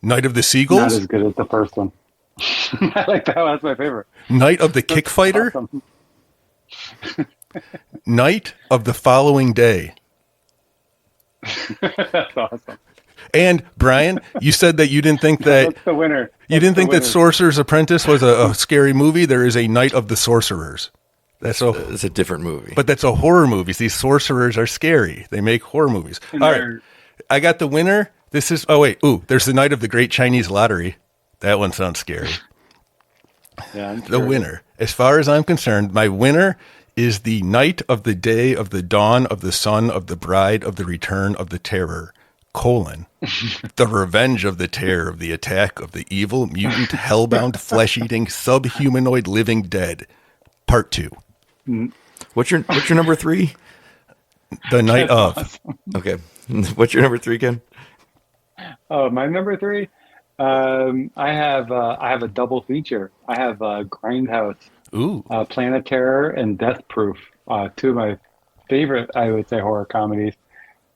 Night of the Not Seagulls, as good as the first one. I like that one. That's my favorite. Night of the Kick Fighter, Awesome. Night of the Following Day. That's awesome. And Brian, you said that you didn't think that That's the winner. you didn't think that winner. Sorcerer's Apprentice was a scary movie. There is a Night of the Sorcerers. It's a different movie. But that's a horror movie. These sorcerers are scary. They make horror movies. And All they're- right. I got the winner. This is, oh wait. Ooh, there's the Night of the Great Chinese Lottery. That one sounds scary. Yeah, I'm The sure. winner. As far as I'm concerned, my winner is the night of the day of the dawn of the son of the bride of the return of the terror, the revenge of the terror of the attack of the evil, mutant, hellbound, flesh-eating, subhumanoid living dead, part 2. What's your number 3? The night of. Okay. What's your number 3, Ken? Oh, my number 3. I have a double feature. I have Grindhouse, Ooh. Planet Terror, and Death Proof. Two of my favorite, I would say, horror comedies.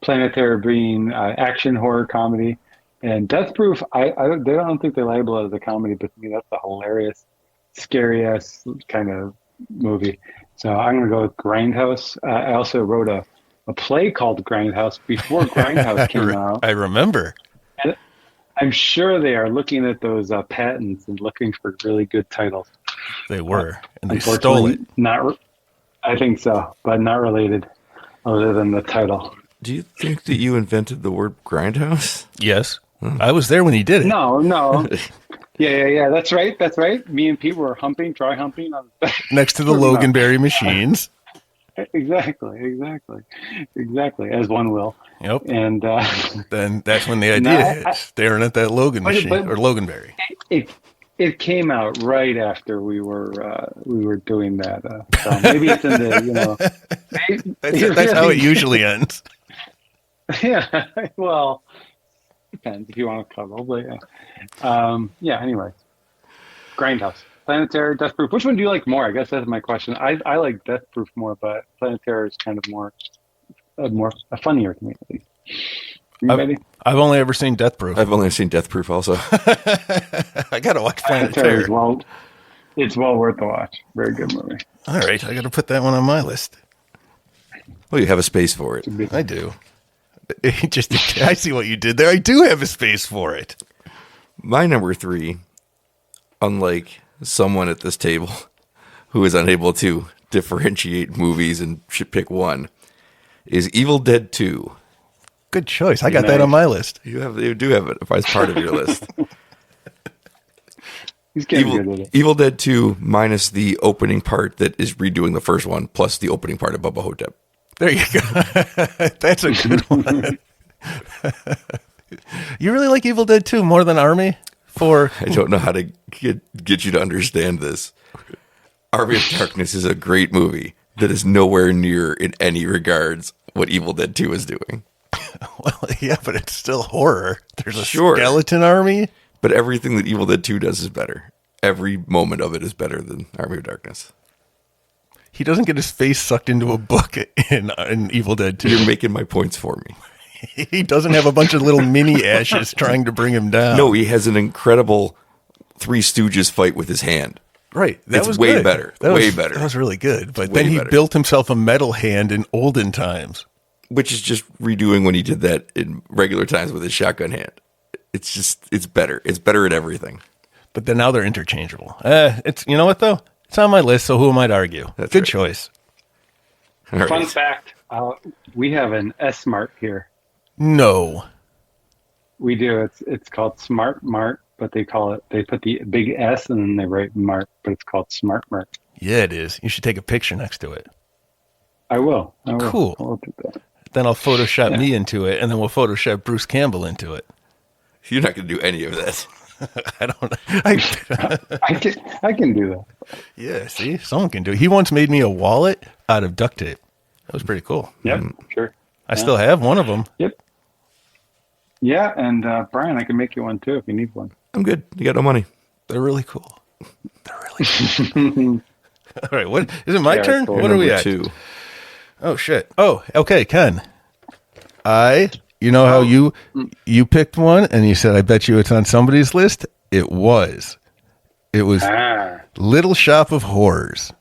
Planet Terror being action horror comedy, and Death Proof. I don't think they label it as a comedy, but to me that's a hilarious, scary ass kind of movie. So I'm gonna go with Grindhouse. I also wrote a play called Grindhouse before Grindhouse came out. I remember. And I'm sure they are looking at those patents and looking for really good titles. They were, and they stole it. I think so, but not related, other than the title. Do you think that you invented the word grindhouse? Yes. I was there when he did it. No. Yeah. That's right. Me and Pete were dry humping on the Next to the Loganberry machines. Exactly. As one will. Yep. And Then that's when the idea hit. Staring at that Logan machine but- or Loganberry. it came out right after we were doing that. So maybe it's in the That's how it usually ends. Yeah. Well, depends if you want to cuddle, but yeah. Anyway, Grindhouse, Planet Terror, Death Proof. Which one do you like more? I guess that's my question. I like Death Proof more, but Planet Terror is kind of more funnier to me at least. Anybody? I've only ever seen Death Proof. I've only seen Death Proof also. I got to watch Planet Terror Terror. it's well worth the watch. Very good movie. All right. I got to put that one on my list. Well, you have a space for it. I do. I see what you did there. I do have a space for it. My number 3, unlike someone at this table who is unable to differentiate movies and should pick one, is Evil Dead 2. Good choice. I got that on my list. You do have it as part of your list. He's getting good with it. Evil Dead 2 minus the opening part that is redoing the first one, plus the opening part of Bubba Hotep. There you go. That's a good one. You really like Evil Dead 2 more than Army? I don't know how to get you to understand this. Army of Darkness is a great movie that is nowhere near, in any regards, what Evil Dead 2 is doing. Well, yeah, but it's still horror. There's a Sure. skeleton army. But everything that Evil Dead 2 does is better. Every moment of it is better than Army of Darkness. He doesn't get his face sucked into a book in Evil Dead 2. You're making my points for me. He doesn't have a bunch of little mini ashes trying to bring him down. No, he has an incredible Three Stooges fight with his hand. Right. That It's was way good. better. That Way was, better. That was really good. But Way then he better. built himself a metal hand in olden times. Which is just redoing when he did that in regular times with his shotgun hand. It's better. It's better at everything. But then now they're interchangeable. It's you know what though? It's on my list, so who am I to argue? That's Good right. choice. All right. Fun fact: we have an S Mart here. No. We do. It's called Smart Mart, but they put the big S and then they write Mart, but it's called Smart Mart. Yeah, it is. You should take a picture next to it. I will. Cool. I'll do that. Then I'll Photoshop me into it, and then we'll Photoshop Bruce Campbell into it. You're not going to do any of that. I don't. I can do that. Yeah, see, someone can do it. He once made me a wallet out of duct tape. That was pretty cool. Yep. Sure. I still have one of them. Yep. Yeah, and Brian, I can make you one too if you need one. I'm good. You got no money. They're really cool. They're really cool. All right, what is it? My turn? Cool. What are we Number at? 2. Oh shit. Oh, okay, Ken. You know how you picked one and you said, I bet you it's on somebody's list? It was. It was Little Shop of Horrors.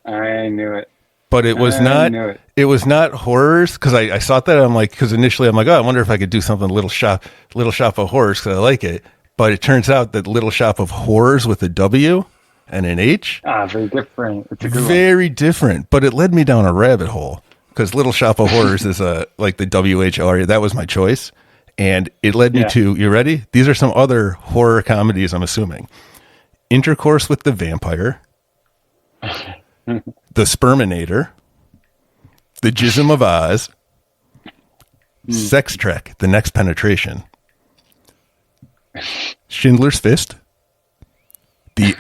I knew it. But it was not. It was not horrors because I saw that. I'm like, because initially I'm like, oh, I wonder if I could do something Little Shop of Horrors because I like it. But it turns out that Little Shop of Horrors with a W and an H. Very different. It's a good Very different. But it led me down a rabbit hole because Little Shop of Horrors is like the WHR. That was my choice, and it led me to. You ready? These are some other horror comedies. I'm assuming Intercourse with the Vampire. The Sperminator, The Jism of Oz, Sex Trek, The Next Penetration, Schindler's Fist, the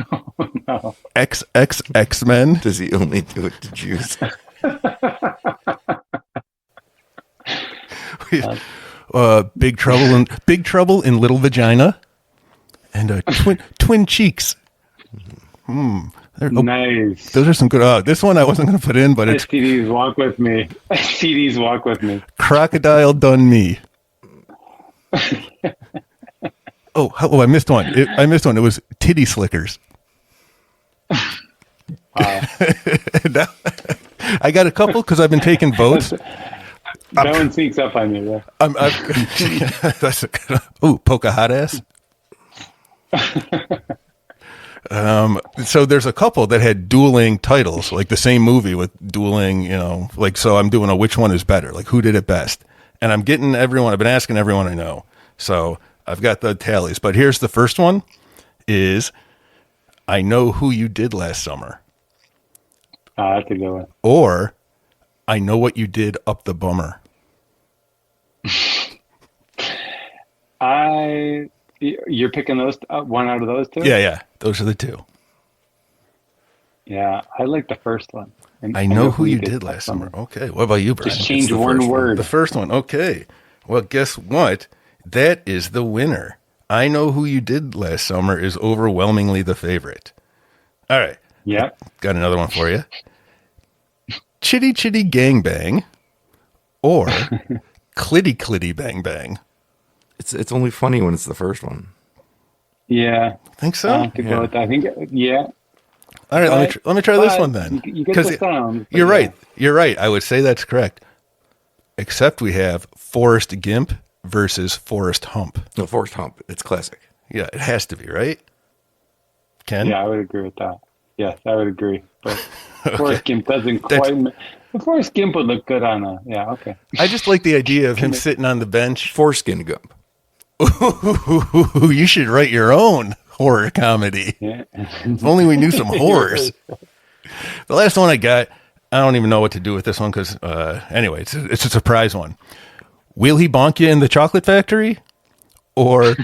XXX-Men. Does he only do it to Jews? Big Trouble in Little Vagina, and Twin Cheeks. Nice. Those are some good. This one I wasn't going to put in, but it's CDs Walk With Me. CDs Walk With Me. Crocodile Done Me. I missed one. I missed one. It was Titty Slickers. I got a couple because I've been taking votes. That one sneaks up on you. Poke a hot ass. So there's a couple that had dueling titles, like the same movie with dueling, so I'm doing a which one is better, like who did it best. And I've been asking everyone I know. So I've got the tallies, but here's the first one is I Know Who You Did Last Summer. That's a good one. Or I Know What You Did Up the Bummer. You're picking those one out of those two? Yeah. Those are the two. Yeah, I like the first one. And I know who you did last summer. Okay. What about you, Brian? Just change one word. The first one. Okay. Well, guess what? That is the winner. I Know Who You Did Last Summer is overwhelmingly the favorite. All right. Yep. Got another one for you. Chitty Chitty Gang Bang or Clitty Clitty Bang Bang. It's only funny when it's the first one. Yeah. Think so? I have to go with that. I think, yeah. All right, let me try this one then. You get the sound. You're right. You're right. I would say that's correct. Except we have Forrest Gimp versus Forrest Hump. No, Forrest Hump. It's classic. Yeah, it has to be, right? Ken? Yeah, I would agree with that. Yes, I would agree. But Forrest Gimp doesn't quite. Forrest Gimp would look good on a. Yeah, okay. I just like the idea of him sitting on the bench. Foreskin Gump. Ooh, you should write your own horror comedy. Yeah. If only we knew some horrors. The last one I got, I don't even know what to do with this one because, anyway, it's a surprise one. Will he bonk you in the chocolate factory? Or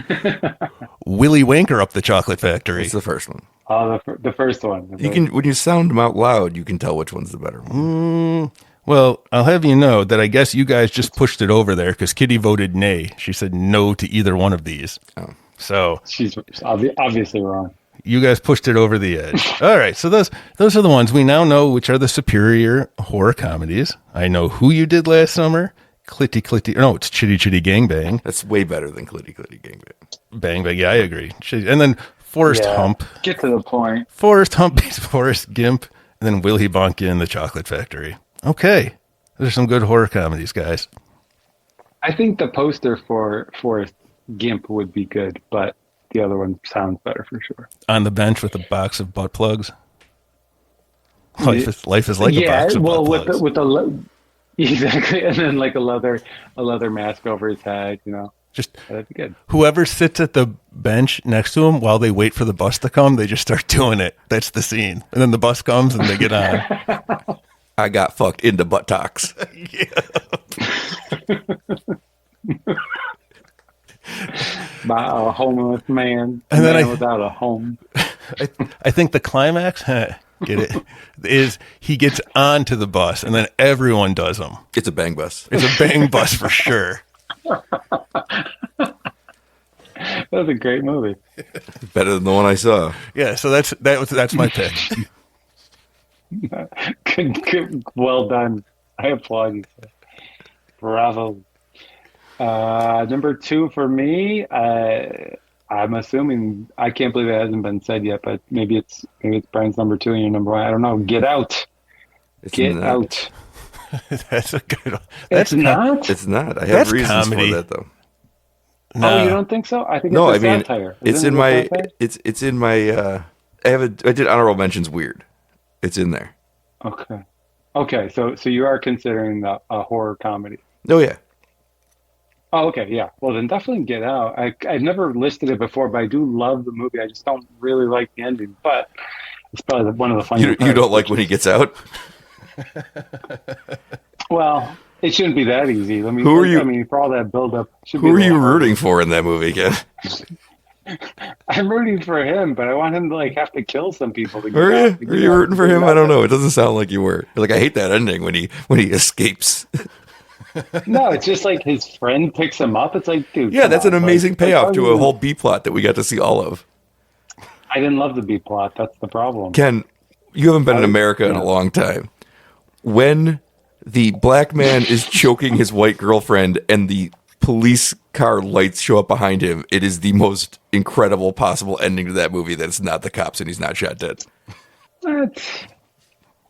Willy Wanker up the chocolate factory? It's the first one. Oh, the first one. You can, when you sound them out loud, you can tell which one's the better one. Well, I'll have you know that I guess you guys just pushed it over there because Kitty voted nay. She said no to either one of these. Oh. So she's obviously wrong. You guys pushed it over the edge. All right, so those are the ones we now know which are the superior horror comedies. I Know Who You Did Last Summer, Clitty Clitty. No, it's Chitty Chitty Gang Bang. That's way better than Clitty Clitty Gang Bang. Bang Bang. Yeah, I agree. And then Forrest Hump. Get to the point. Forrest Hump beats Forrest Gimp, and then Will He Bonk You in the Chocolate Factory. Okay, those are some good horror comedies, guys. I think the poster for Forrest Gimp would be good, but the other one sounds better for sure. On the bench with a box of butt plugs. Life is like a box of butt plugs. With the exactly, and then like a leather mask over his head, Just that'd be good. Whoever sits at the bench next to him while they wait for the bus to come, they just start doing it. That's the scene. And then the bus comes and they get on. I got fucked into buttocks. By a homeless man, and then without a home. I think the climax, get it, is he gets onto the bus and then everyone does them. It's a bang bus. It's a bang bus for sure. That was a great movie. Better than the one I saw. Yeah, so that's my pick. Good, well done. I applaud you. Sir. Bravo. Number two for me, I'm assuming I can't believe it hasn't been said yet, but maybe it's Brian's number two and your number one. I don't know. Get Out. Get Out. That's a good one. It's not. It's not. I have That's reasons comedy. for that though. No. Oh, you don't think so? I think No, it's a I mean satire. it's Isn't in it a my satire? it's in my I did honorable mentions weird. It's in there. Okay. Okay. So you are considering that a horror comedy. Oh yeah. Oh, okay. Yeah. Well, then definitely Get Out. I've never listed it before, but I do love the movie. I just don't really like the ending, but it's probably one of the funniest You parts. don't like when he gets out? Well, it shouldn't be that easy. Who are you- I mean, for all that build-up, Who are you rooting for in that movie, Ken? I'm rooting for him, but I want him to like have to kill some people. To get Are out, you? to Are get you out, rooting to for get him? out. I don't know. It doesn't sound like you were. Like I hate that ending when he escapes. No, it's just like his friend picks him up. It's like, dude. Yeah, come that's an on, amazing like, payoff how to do a you- whole B plot that we got to see all of. I didn't love the B plot. That's the problem. Ken, you haven't been in America in a Yeah. long time. When the black man is choking his white girlfriend and the police car lights show up behind him, it is the most incredible possible ending to that movie that it's not the cops and he's not shot dead. That's,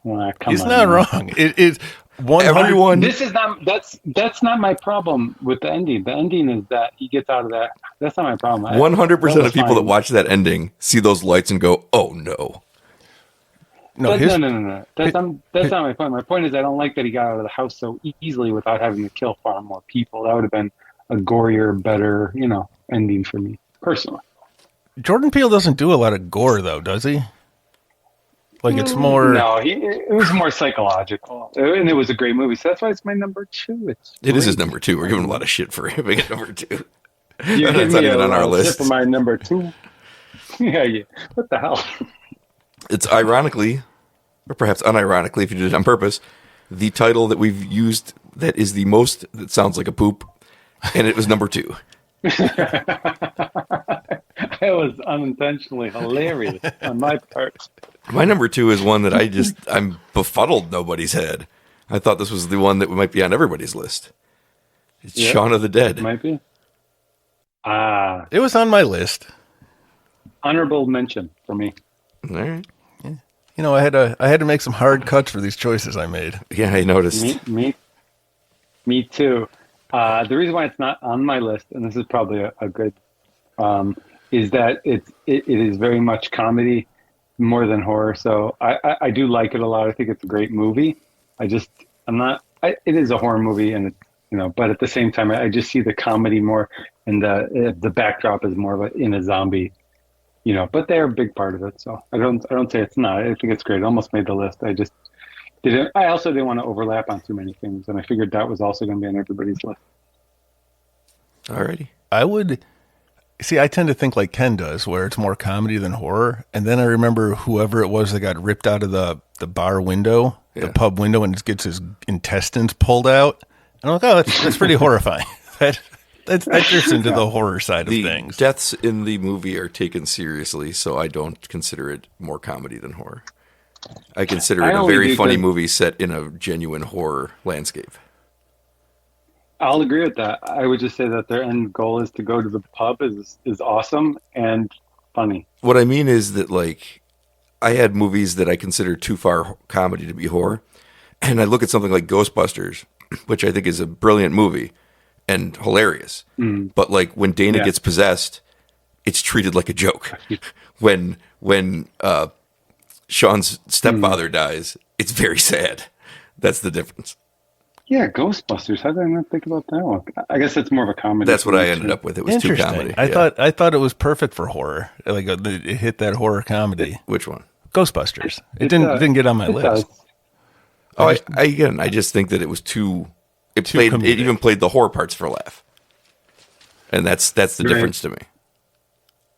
come He's on, not man. wrong. It is 100. Everyone, This is not. That's not my problem with the ending. The ending is that he gets out of that. That's not my problem. 100% of people that fine. watch that ending see those lights and go, "Oh no." No, No. That's not my point. My point is I don't like that he got out of the house so easily without having to kill far more people. That would have been a gorier, better, ending for me personally. Jordan Peele doesn't do a lot of gore, though, does he? Like, it's more. No, it was more psychological, and it was a great movie. So that's why it's my number two. It is his number 2. We're giving a lot of shit for him being number 2. You're That's giving not me even a on our list. tip of my number two. Yeah. What the hell? It's ironically, or perhaps unironically, if you did it on purpose, the title that we've used that is the most that sounds like a poop, and it was number 2. It was unintentionally hilarious on my part. My number 2 is one that I'm befuddled nobody's had. I thought this was the one that might be on everybody's list. It's Yeah. Shaun of the Dead. Might be. It was on my list. Honorable mention for me. All right. You know, I had to make some hard cuts for these choices I made. Yeah, I noticed. Me too. The reason why it's not on my list, and this is probably a good, is that it is very much comedy more than horror. So I do like it a lot. I think it's a great movie. It is a horror movie, and but at the same time, I just see the comedy more, and the backdrop is more of in a zombie. But they're a big part of it. So I don't say it's not. I think it's great. It almost made the list. I just didn't. I also didn't want to overlap on too many things, and I figured that was also going to be on everybody's list. Alrighty. I would see. I tend to think like Ken does, where it's more comedy than horror. And then I remember whoever it was that got ripped out of the bar window, the pub window, and gets his intestines pulled out. And I'm like, oh, that's pretty horrifying. That gets into the horror side of The things. deaths in the movie are taken seriously, so I don't consider it more comedy than horror. I consider it a only very do funny good- movie set in a genuine horror landscape. I'll agree with that. I would just say that their end goal is to go to the pub is awesome and funny. What I mean is that, like, I had movies that I consider too far comedy to be horror, and I look at something like Ghostbusters, which I think is a brilliant movie and hilarious. But like when Dana Yeah. gets possessed, it's treated like a joke. When Sean's stepfather dies, it's very sad. That's the difference. Yeah, Ghostbusters. How did I not think about that one? I guess it's more of a comedy. That's what I ended up with. It was too comedy. Interesting. Yeah. I thought it was perfect for horror. Like it hit that horror comedy. Which one? Ghostbusters. It didn't get on my list. does. Oh, I just think that it was too. It comedic. even played the horror parts for a laugh, and that's the Right. difference to me.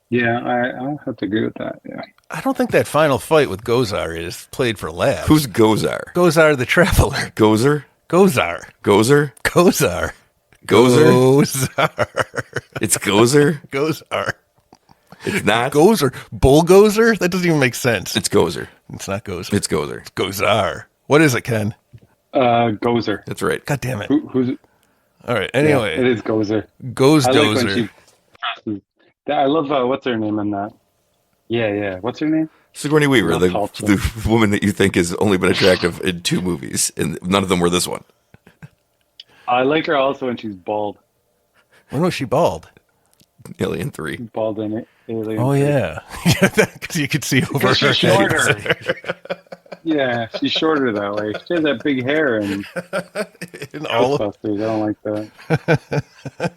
Yeah, I'll have to agree with that. Yeah. I don't think that final fight with Gozar is played for laughs. Who's Gozar? Gozar the Traveler? Gozer? Gozar. Gozer? Gozar. Gozer? Gozar. It's Gozer? Gozar. It's not. Gozer. Bullgozer? That doesn't even make sense. It's Gozer. It's not Gozer. It's Gozer. Gozar. What is it, Ken? Gozer. That's right. God damn it. Who's? All right. Yeah, Anyway, it is Gozer. Goes I like when Dozer. she presses. I love what's her name in that? Yeah. What's her name? Sigourney Weaver, Love the Halcyon. woman that you think has only been attractive in 2 movies, and none of them were this one. I like her also when she's bald. When was she bald? Alien 3. Bald in it. Alien. Oh, yeah. Yeah, because you could see over Because her she's head. shorter. Yeah, she's shorter that way. She has that big hair and In all of, Ghostbusters. I don't like that.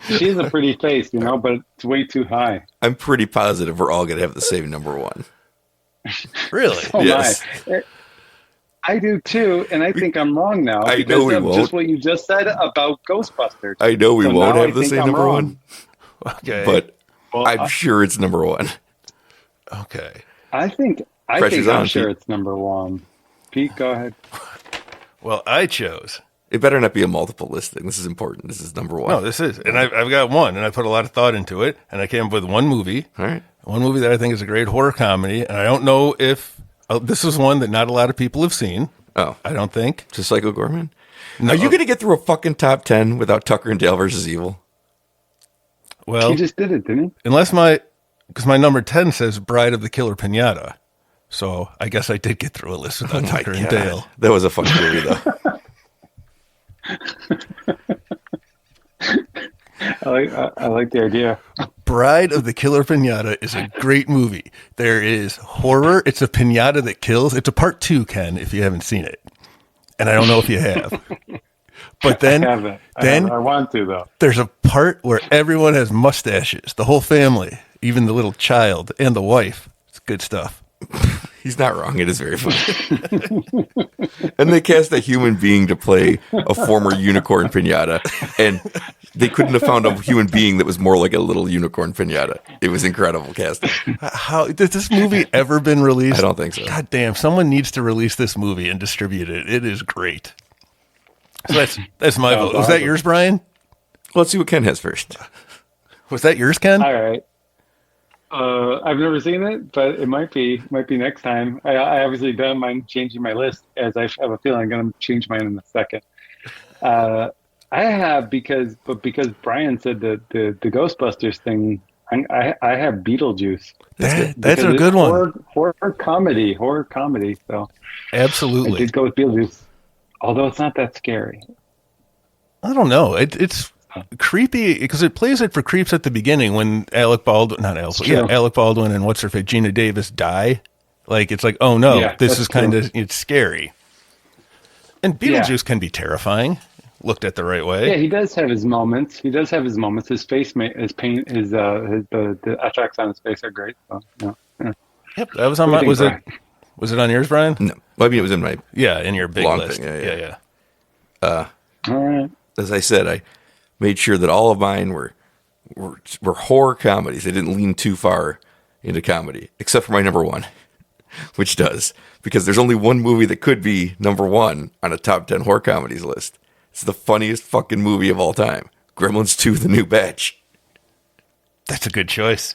She has a pretty face, but it's way too high. I'm pretty positive we're all going to have the same number 1. really? Oh Yes. my. I do too, and I think I'm wrong now. I because know we of won't. Just what you just said about Ghostbusters. I know we So won't now I have the think same I'm number wrong. 1, Okay. but Well, I'm sure it's number 1. okay. I think Pressure's I'm on, sure Pete. it's number 1. Pete, go ahead. Well, I chose. It better not be a multiple listing. This is important. This is number 1. No, this is. And I've got one, and I put a lot of thought into it, and I came up with one movie. All right. One movie that I think is a great horror comedy, and I don't know if this is one that not a lot of people have seen. Oh, I don't think. to Psycho Gorman? No. Are you going to get through a fucking top 10 without Tucker and Dale versus Evil? Well, He just did it, didn't he? unless because my number 10 says Bride of the Killer Pinata. So I guess I did get through a list without Tucker and Dale. That was a fun movie, though. I like the idea. Bride of the Killer Pinata is a great movie. There is horror. It's a pinata that kills. It's a part 2, Ken, if you haven't seen it. And I don't know if you have. But then, I haven't. I want to though. there's a part where everyone has mustaches. The whole family, even the little child and the wife. It's good stuff. He's not wrong. It is very funny. And they cast a human being to play a former unicorn pinata. And they couldn't have found a human being that was more like a little unicorn pinata. It was incredible casting. How has this movie ever been released? I don't think so. God damn, someone needs to release this movie and distribute it. It is great. So that's my vote. Was that yours, Brian? Let's see what Ken has first. Was that yours, Ken? All right. I've never seen it, but it might be next time. I obviously don't mind changing my list, as I have a feeling I'm going to change mine in a second. I have because Brian said that the Ghostbusters thing. I have Beetlejuice. That's a good one. Horror comedy. So I Absolutely. did go with Beetlejuice, although it's not that scary. I don't know. It's creepy because it plays it for creeps at the beginning when Alec Baldwin and what's her face, Gina Davis die. Like it's like, oh no, Yeah, this that's is kind true. of it's scary. And Beetlejuice can be terrifying, looked at the right way. Yeah, he does have his moments. His face, his paint, the effects on his face are great. So, yeah. Yep, that was on my. Was it on yours, Brian? No. Well, I mean, it was in my, Yeah, in your big Long list. thing, yeah. Yeah. All right. as I said, I made sure that all of mine were horror comedies. They didn't lean too far into comedy, except for my number 1, which does, because there's only one movie that could be number 1 on a top 10 horror comedies list. It's the funniest fucking movie of all time. Gremlins 2, The New Batch. That's a good choice.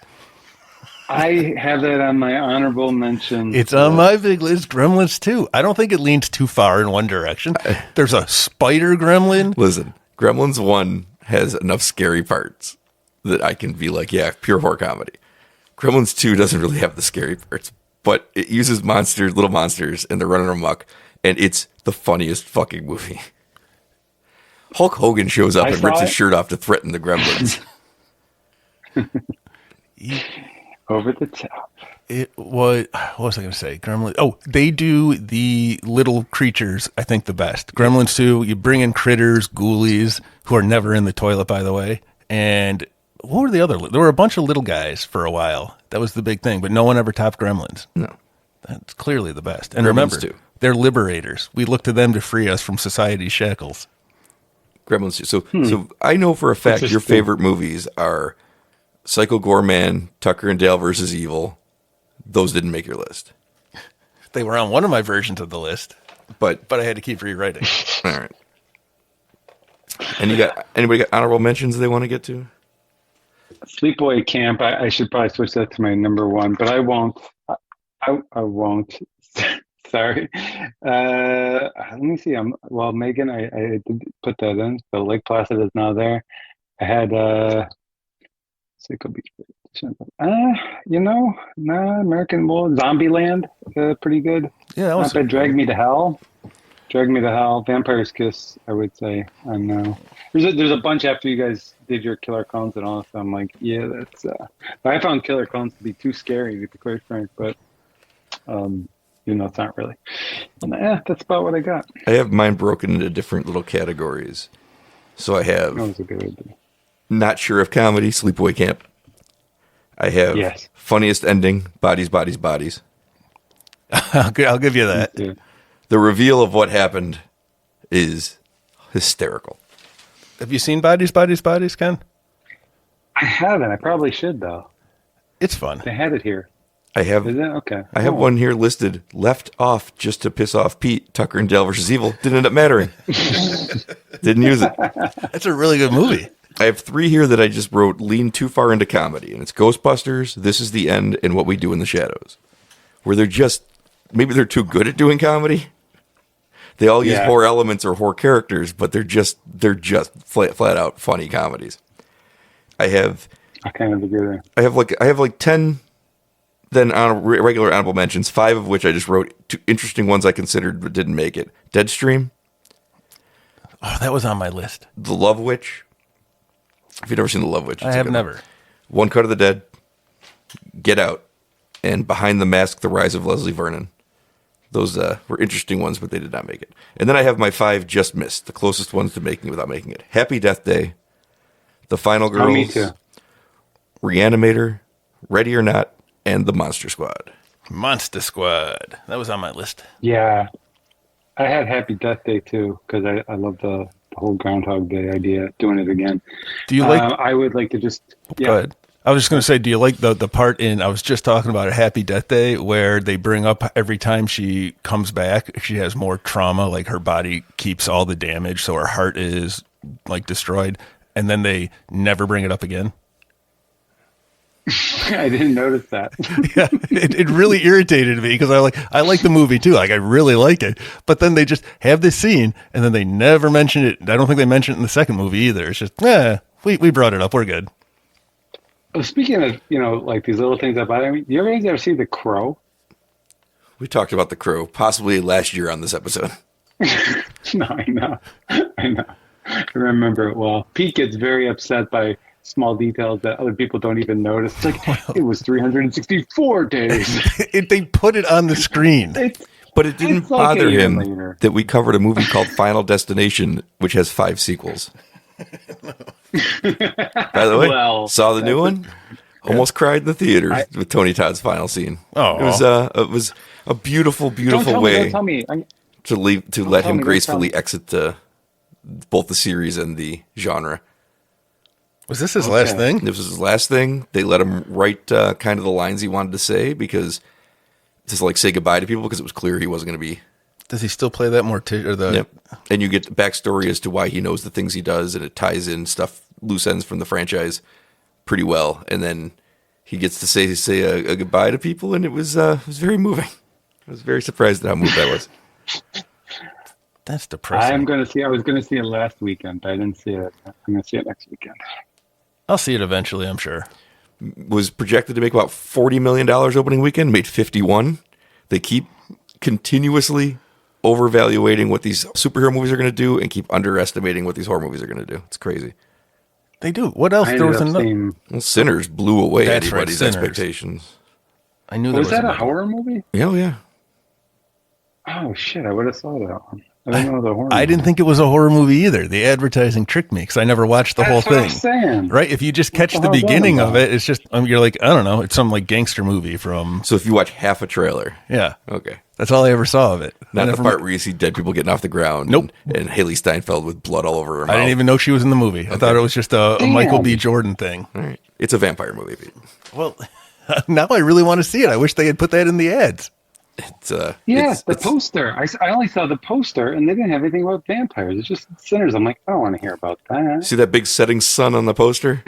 I have that on my honorable mention. It's on my big list, Gremlins 2. I don't think it leans too far in one direction. There's a spider gremlin. Listen, Gremlins 1 has enough scary parts that I can be like, yeah, pure horror comedy. Gremlins 2 doesn't really have the scary parts, but it uses monsters, little monsters, and they're running amok, and it's the funniest fucking movie. Hulk Hogan shows up and rips his shirt off to threaten the Gremlins. Over the top. What was I going to say? Gremlins. Oh, they do the little creatures, I think, the best. Gremlins 2, you bring in critters, ghoulies, who are never in the toilet, by the way. And what were the other? There were a bunch of little guys for a while. That was the big thing, but no one ever topped Gremlins. No. That's clearly the best. And Gremlins remember, 2. they're liberators. We look to them to free us from society's shackles. Gremlins 2. So I know for a fact your favorite movies are Psycho Gorman, Tucker and Dale versus Evil. Those didn't make your list. They were on one of my versions of the list, But but I had to keep rewriting. all right. And anybody got honorable mentions they want to get to? Sleepaway Camp. I should probably switch that to my number 1, but I won't. I won't Sorry. Let me see. Well, Megan, I did put that in. So Lake Placid is now there. I had Seco Beach. American Bull, Zombieland, pretty good. Yeah, that was Not bad. Drag Me to Hell, Vampire's Kiss, I would say. And there's a bunch after you guys did your Killer Clowns and all. So I'm like, yeah, that's. But I found Killer Clowns to be too scary, to be quite frank. But it's not really. That's about what I got. I have mine broken into different little categories. So I have That was a good idea. Not Sure of Comedy, Sleepaway Camp. I have Funniest Ending, Bodies, Bodies, Bodies. I'll give you that. Yeah. The reveal of what happened is hysterical. Have you seen Bodies, Bodies, Bodies, Ken? I haven't. I probably should, though. It's fun. They had it here. I have. Is it? Okay. I have one here listed. Left off just to piss off Pete. Tucker and Dale versus Evil. Didn't end up mattering. Didn't use it. That's a really good movie. I have 3 here that I just wrote lean too far into comedy, and it's Ghostbusters, This Is the End, and What We Do in the Shadows, where maybe they're too good at doing comedy. They all use horror elements or horror characters, but they're just flat out funny comedies. I kind of agree there. I have like 10 then regular honorable mentions, 5 of which I just wrote 2 interesting ones I considered but didn't make it. Deadstream. Oh, that was on my list. The Love Witch. If you've never seen The Love Witch, I have never. One Cut of the Dead, Get Out, and Behind the Mask, The Rise of Leslie Vernon. Those were interesting ones, but they did not make it. And then I have my 5 just missed, the closest ones to making it without making it. Happy Death Day, The Final Girls, me too. Reanimator, Ready or Not, and The Monster Squad. Monster Squad. That was on my list. Yeah. I had Happy Death Day, too, because I love the whole Groundhog Day idea, doing it again. Do you like... I would like to just... Yeah. Go ahead. I was just going to say, do you like the part in, I was just talking about a Happy Death Day, where they bring up every time she comes back, she has more trauma, like her body keeps all the damage, so her heart is like destroyed, and then they never bring it up again? I didn't notice that. Yeah, it really irritated me because I like the movie too. Like I really like it, but then they just have this scene and then they never mention it. I don't think they mention it in the second movie either. It's just, we brought it up. We're good. Well, speaking of, like these little things that bother me, do you ever see The Crow? We talked about The Crow, possibly last year on this episode. No, I know. I remember it well. Pete gets very upset by small details that other people don't even notice. It's like, it was 364 days. They put it on the screen. But it didn't bother him that we covered a movie called Final Destination, which has 5 sequels. By the way, saw the new one? Almost cried in the theater with Tony Todd's final scene. Oh, it was a beautiful, beautiful way to let him gracefully exit both the series and the genre. Was this his last thing? This was his last thing. They let him write kind of the lines he wanted to say because just like say goodbye to people because it was clear he wasn't going to be. Does he still play that mortician? Yep. And you get the backstory as to why he knows the things he does, and it ties in stuff, loose ends from the franchise pretty well. And then he gets to say a goodbye to people, and it was very moving. I was very surprised at how moved that was. That's depressing. I was going to see it last weekend, but I didn't see it. I'm going to see it next weekend. I'll see it eventually, I'm sure. Was projected to make about $40 million opening weekend, made 51. They keep continuously overvaluating what these superhero movies are going to do and keep underestimating what these horror movies are going to do. It's crazy. They do. What else? There was another. Well, Sinners blew away anybody's expectations. I knew there was that a horror movie? Yeah. Oh, shit. I would have saw that one. I didn't know the horror movie. I didn't think it was a horror movie either. The advertising tricked me because I never watched the whole thing. That's what I'm saying. Right? If you just catch the beginning of it, it's just, you're like, I don't know. It's some like gangster movie from. So if you watch half a trailer. Yeah. Okay. That's all I ever saw of it. Not the part where you see dead people getting off the ground. Nope. And Haley Steinfeld with blood all over her mouth. I didn't even know she was in the movie. I thought it was just a Michael B. Jordan thing. All right. It's a vampire movie, Pete. Well, now I really want to see it. I wish they had put that in the ads. The poster. I only saw the poster, and they didn't have anything about vampires. It's just Sinners. I'm like, I don't want to hear about that. See that big setting sun on the poster?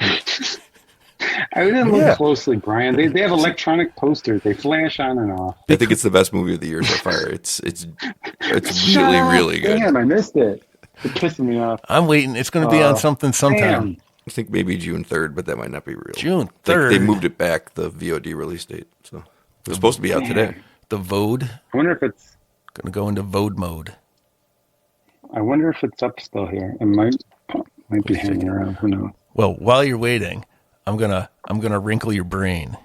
I didn't look Yeah. closely, Brian. They have electronic posters. They flash on and off. I think it's the best movie of the year so far. It's Shut really, up. really good. Damn, I missed it. It's pissing me off. I'm waiting. It's going to be on something sometime. Damn. I think maybe June 3rd, but that might not be real. June They 3rd. moved it back, the VOD release date. So it was supposed to be out today. The VOD. I wonder if it's Going to go into VOD mode. up still here. It might be hanging around. Who knows? Well, while you're waiting, I'm gonna wrinkle your brain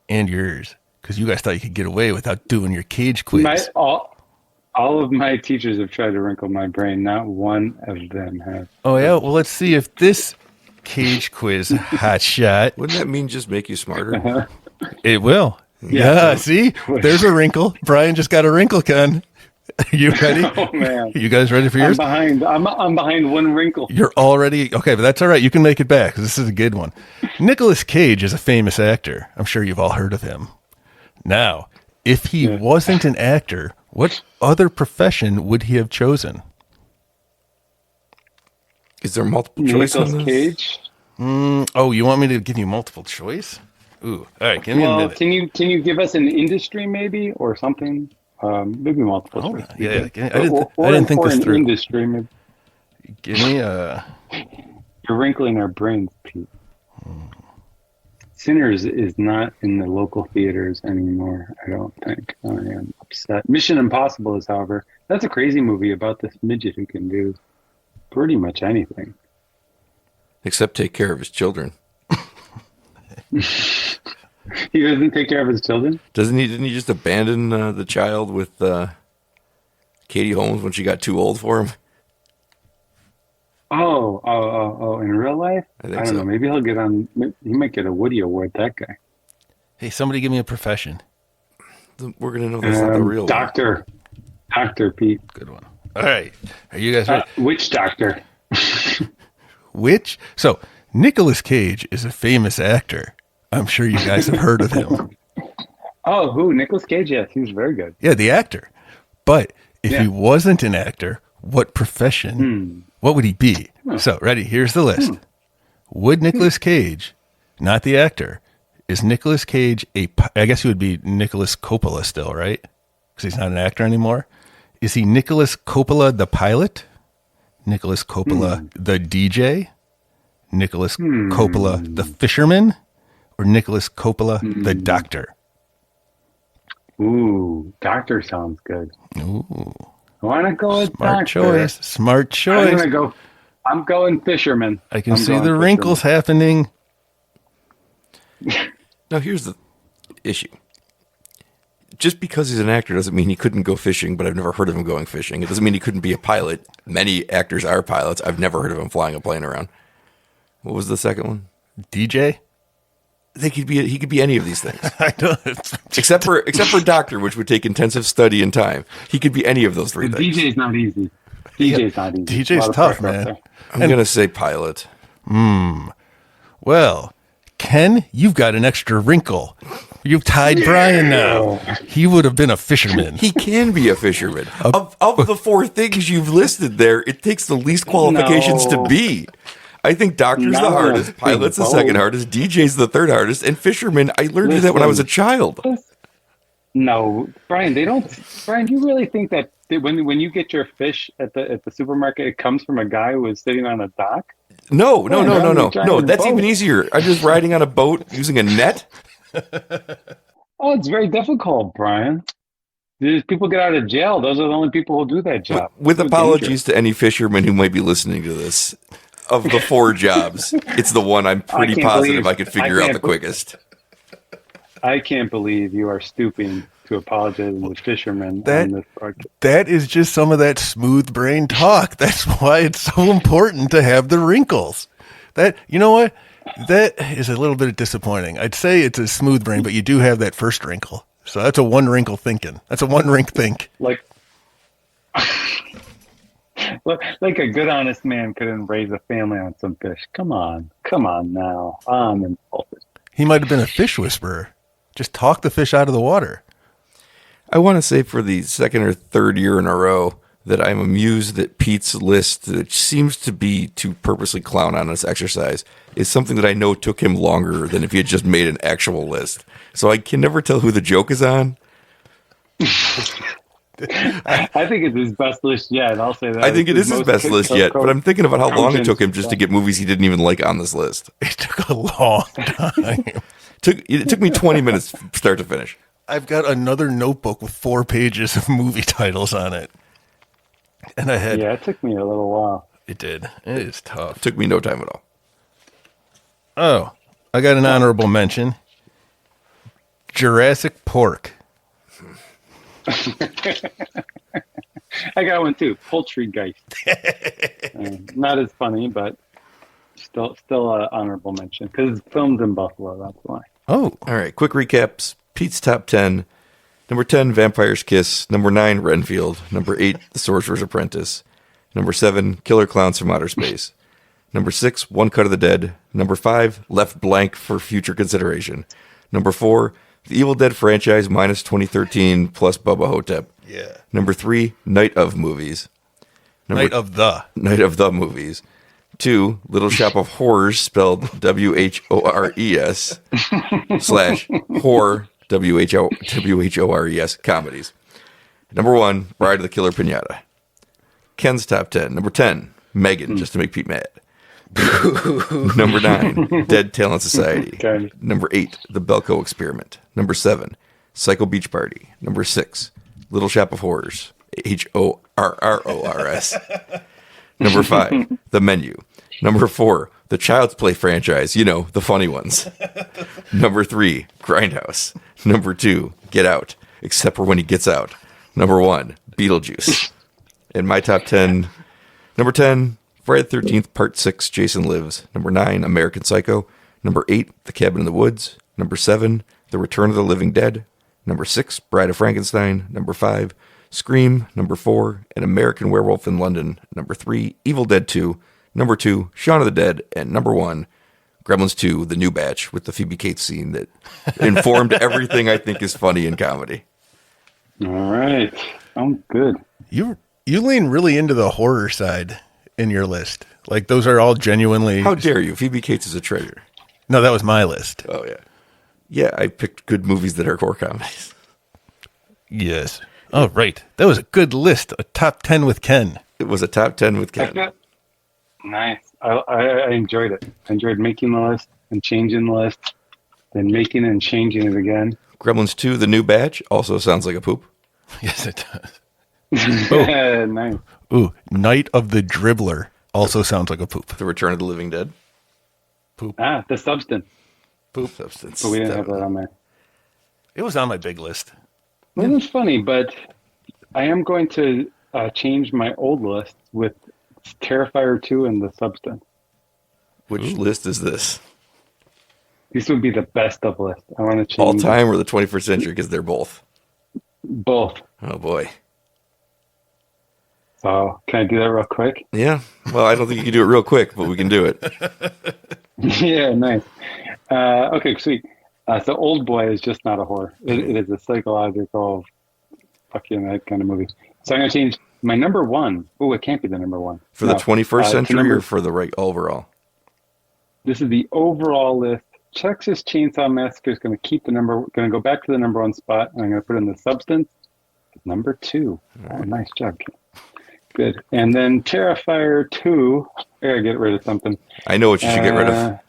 and yours because you guys thought you could get away without doing your cage quiz. All of my teachers have tried to wrinkle my brain. Not one of them has. Oh yeah. Well, let's see if this cage quiz hot shot. Wouldn't that mean just make you smarter? It will. Yeah. See, there's a wrinkle. Brian just got a wrinkle, Ken. You ready? Oh man, You guys ready for I'm yours? behind. I'm behind one wrinkle. You're already okay, but that's all right. You can make it back 'cause this is a good one. Nicolas Cage is a famous actor. I'm sure you've all heard of him. Now, if he wasn't an actor, what other profession would he have chosen? Is there multiple choice on Nicolas this? Cage. Oh, you want me to give you multiple choice? Ooh, all right. Give me a Well, minute. can you give us an industry maybe or something? Maybe multiple. Hold choice. on. Yeah, I Or didn't think or this an through. Industry. Maybe. Give me a. You're wrinkling our brains, Pete. Sinners is not in the local theaters anymore, I don't think. I am upset. Mission Impossible is, however, that's a crazy movie about this midget who can do pretty much anything. Except take care of his children. He doesn't take care of his children? Doesn't he? Didn't he just abandon the child with Katie Holmes when she got too old for him? Oh, in real life? I think don't so. know. Maybe he'll get on, he might get a Woody Award, that guy. Hey, somebody give me a profession. We're gonna know that's not the real one. Doctor. Doctor, Pete. Good one. All right. Are you guys ready? Which doctor? Which? So, Nicolas Cage is a famous actor. I'm sure you guys have heard of him. Oh, who? Nicolas Cage? Yes, he's very good. Yeah, the actor. But if Yeah. he wasn't an actor, what profession? What would he be? So, ready? Here's the list. Would Nicolas Cage, not the actor, is Nicolas Cage I guess he would be Nicolas Coppola still, right? Because he's not an actor anymore. Is he Nicolas Coppola the pilot? Nicolas Coppola the DJ? Nicolas Coppola the fisherman? Or Nicolas Coppola the doctor? Ooh, doctor sounds good. Ooh, I want to go with smart doctor. choice. Smart I'm choice. gonna go. I'm going fisherman. I can I'm see going the wrinkles happening. Now here's the issue. Just because he's an actor doesn't mean he couldn't go fishing, but I've never heard of him going fishing. It doesn't mean he couldn't be a pilot. Many actors are pilots. I've never heard of him flying a plane around. What was the second one? DJ? I think he could be any of these things. I don't. except for doctor, which would take intensive study and time. He could be any of those three The things. DJ's not easy. DJ's not easy. DJ's A lot of tough, pressure up man. there. I'm gonna say pilot. Well, Ken, you've got an extra wrinkle. You've tied Brian now. He would have been a fisherman. He can be a fisherman. Of the four things you've listed there, it takes the least qualifications to No. be. I think doctor's the No, hardest, pilot's the both. second hardest, DJ's the third hardest, and fisherman, I learned to do that when I was a child. No, Brian, they don't. Brian, do you really think that when you get your fish at the supermarket, it comes from a guy who is sitting on a dock? No. I'm trying to That's boat. even easier. I'm just riding on a boat using a net. Oh, it's very difficult, Brian. These people get out of jail. Those are the only people who do that job. With It's apologies to any fishermen who might be listening to this, of the four jobs, it's the one I'm pretty can't positive believe- I could figure I out can't the be- quickest. I can't believe you are stooping to apologize to fishermen That- on this podcast. That is just some of that smooth brain talk. That's why it's so important to have the wrinkles. That, you know what? That is a little bit disappointing. I'd say it's a smooth brain, but you do have that first wrinkle. So that's a one wrinkle thinking. That's a one wrink think. Like a good honest man couldn't raise a family on some fish. Come on now. I'm insulted. He might have been a fish whisperer. Just talk the fish out of the water. I want to say for the second or third year in a row, that I'm amused that Pete's list, that seems to be to purposely clown on this exercise, is something that I know took him longer than if he had just made an actual list. So I can never tell who the joke is on. I think it's his best list yet. I'll say that. I think it is his best list yet, but I'm thinking about how long it took him just to get movies he didn't even like on this list. It took a long time. It took me 20 minutes start to finish. I've got another notebook with 4 pages of movie titles on it. And I had... Yeah, it took me a little while. It did. It is tough. It took me no time at all. Oh, I got an honorable mention. Jurassic Pork. I got one too. Poultrygeist. Not as funny, but still an honorable mention because it's filmed in Buffalo. That's why. Oh, all right. Quick recaps. Pete's top 10. Number 10, Vampire's Kiss. Number 9, Renfield. Number 8, The Sorcerer's Apprentice. Number 7, Killer Clowns from Outer Space. Number 6, One Cut of the Dead. Number 5, Left Blank for future consideration. Number 4, The Evil Dead franchise minus 2013 plus Bubba Hotep. yeah. Number 3, Night of Movies. Night of the Movies. 2, Little Shop of Horrors, spelled WHORES / horror, WHORES, comedies. Number 1, Bride of the Killer Pinata. Ken's top 10. Number 10, Megan, just to make Pete mad. Number 9, Dead Talent Society. Okay. Number 8, The Belko Experiment. Number 7, Psycho Beach Party. Number 6, Little Shop of Horrors, HORRORS. Number 5, The Menu. Number 4, the Child's Play franchise, the funny ones. Number 3, Grindhouse. Number 2, Get Out, except for when he gets out. Number 1, Beetlejuice. In my top 10, number 10, Friday the 13th, Part 6, Jason Lives. Number 9, American Psycho. Number 8, The Cabin in the Woods. Number 7, The Return of the Living Dead. Number 6, Bride of Frankenstein. Number 5, Scream. Number 4, An American Werewolf in London. Number 3, Evil Dead 2. Number 2, Shaun of the Dead. And number 1, Gremlins 2, The New Batch, with the Phoebe Cates scene that informed everything I think is funny in comedy. All right. Sounds good. You lean really into the horror side in your list. Like, those are all genuinely... How dare you? Phoebe Cates is a treasure. No, that was my list. Oh, yeah. Yeah, I picked good movies that are horror comedies. Yes. Oh, right. That was a good list. A top 10 with Ken. It was a top 10 with Ken. Nice. I enjoyed it. I enjoyed making the list and changing the list, then making and changing it again. Gremlins 2, The New Batch, also sounds like a poop. Yes, it does. Nice. Ooh, Night of the Dribbler also sounds like a poop. The Return of the Living Dead. Poop. The Substance. Poop. Substance. But we didn't have that on there. It was on my big list. It was funny, but I am going to change my old list with Terrifier 2 and The Substance. Which list is this? This would be the best of list. I want to change All time or the 21st century? Because they're both. both. Oh, boy. So can I do that real quick? Yeah. Well, I don't think you can do it real quick, but we can do it. Yeah, nice. Okay, sweet. So Old Boy is just not a horror. It is a psychological, fucking that kind of movie. So I'm going to change my number 1. Oh, it can't be the number 1. For the 21st century or for the right overall? This is the overall list. Texas Chainsaw Massacre is going to keep going to go back to the number 1 spot, and I'm going to put in The Substance, number 2. Oh, nice job, Ken. Good. And then Terrifier 2, I got to get rid of something. I know what you should get rid of.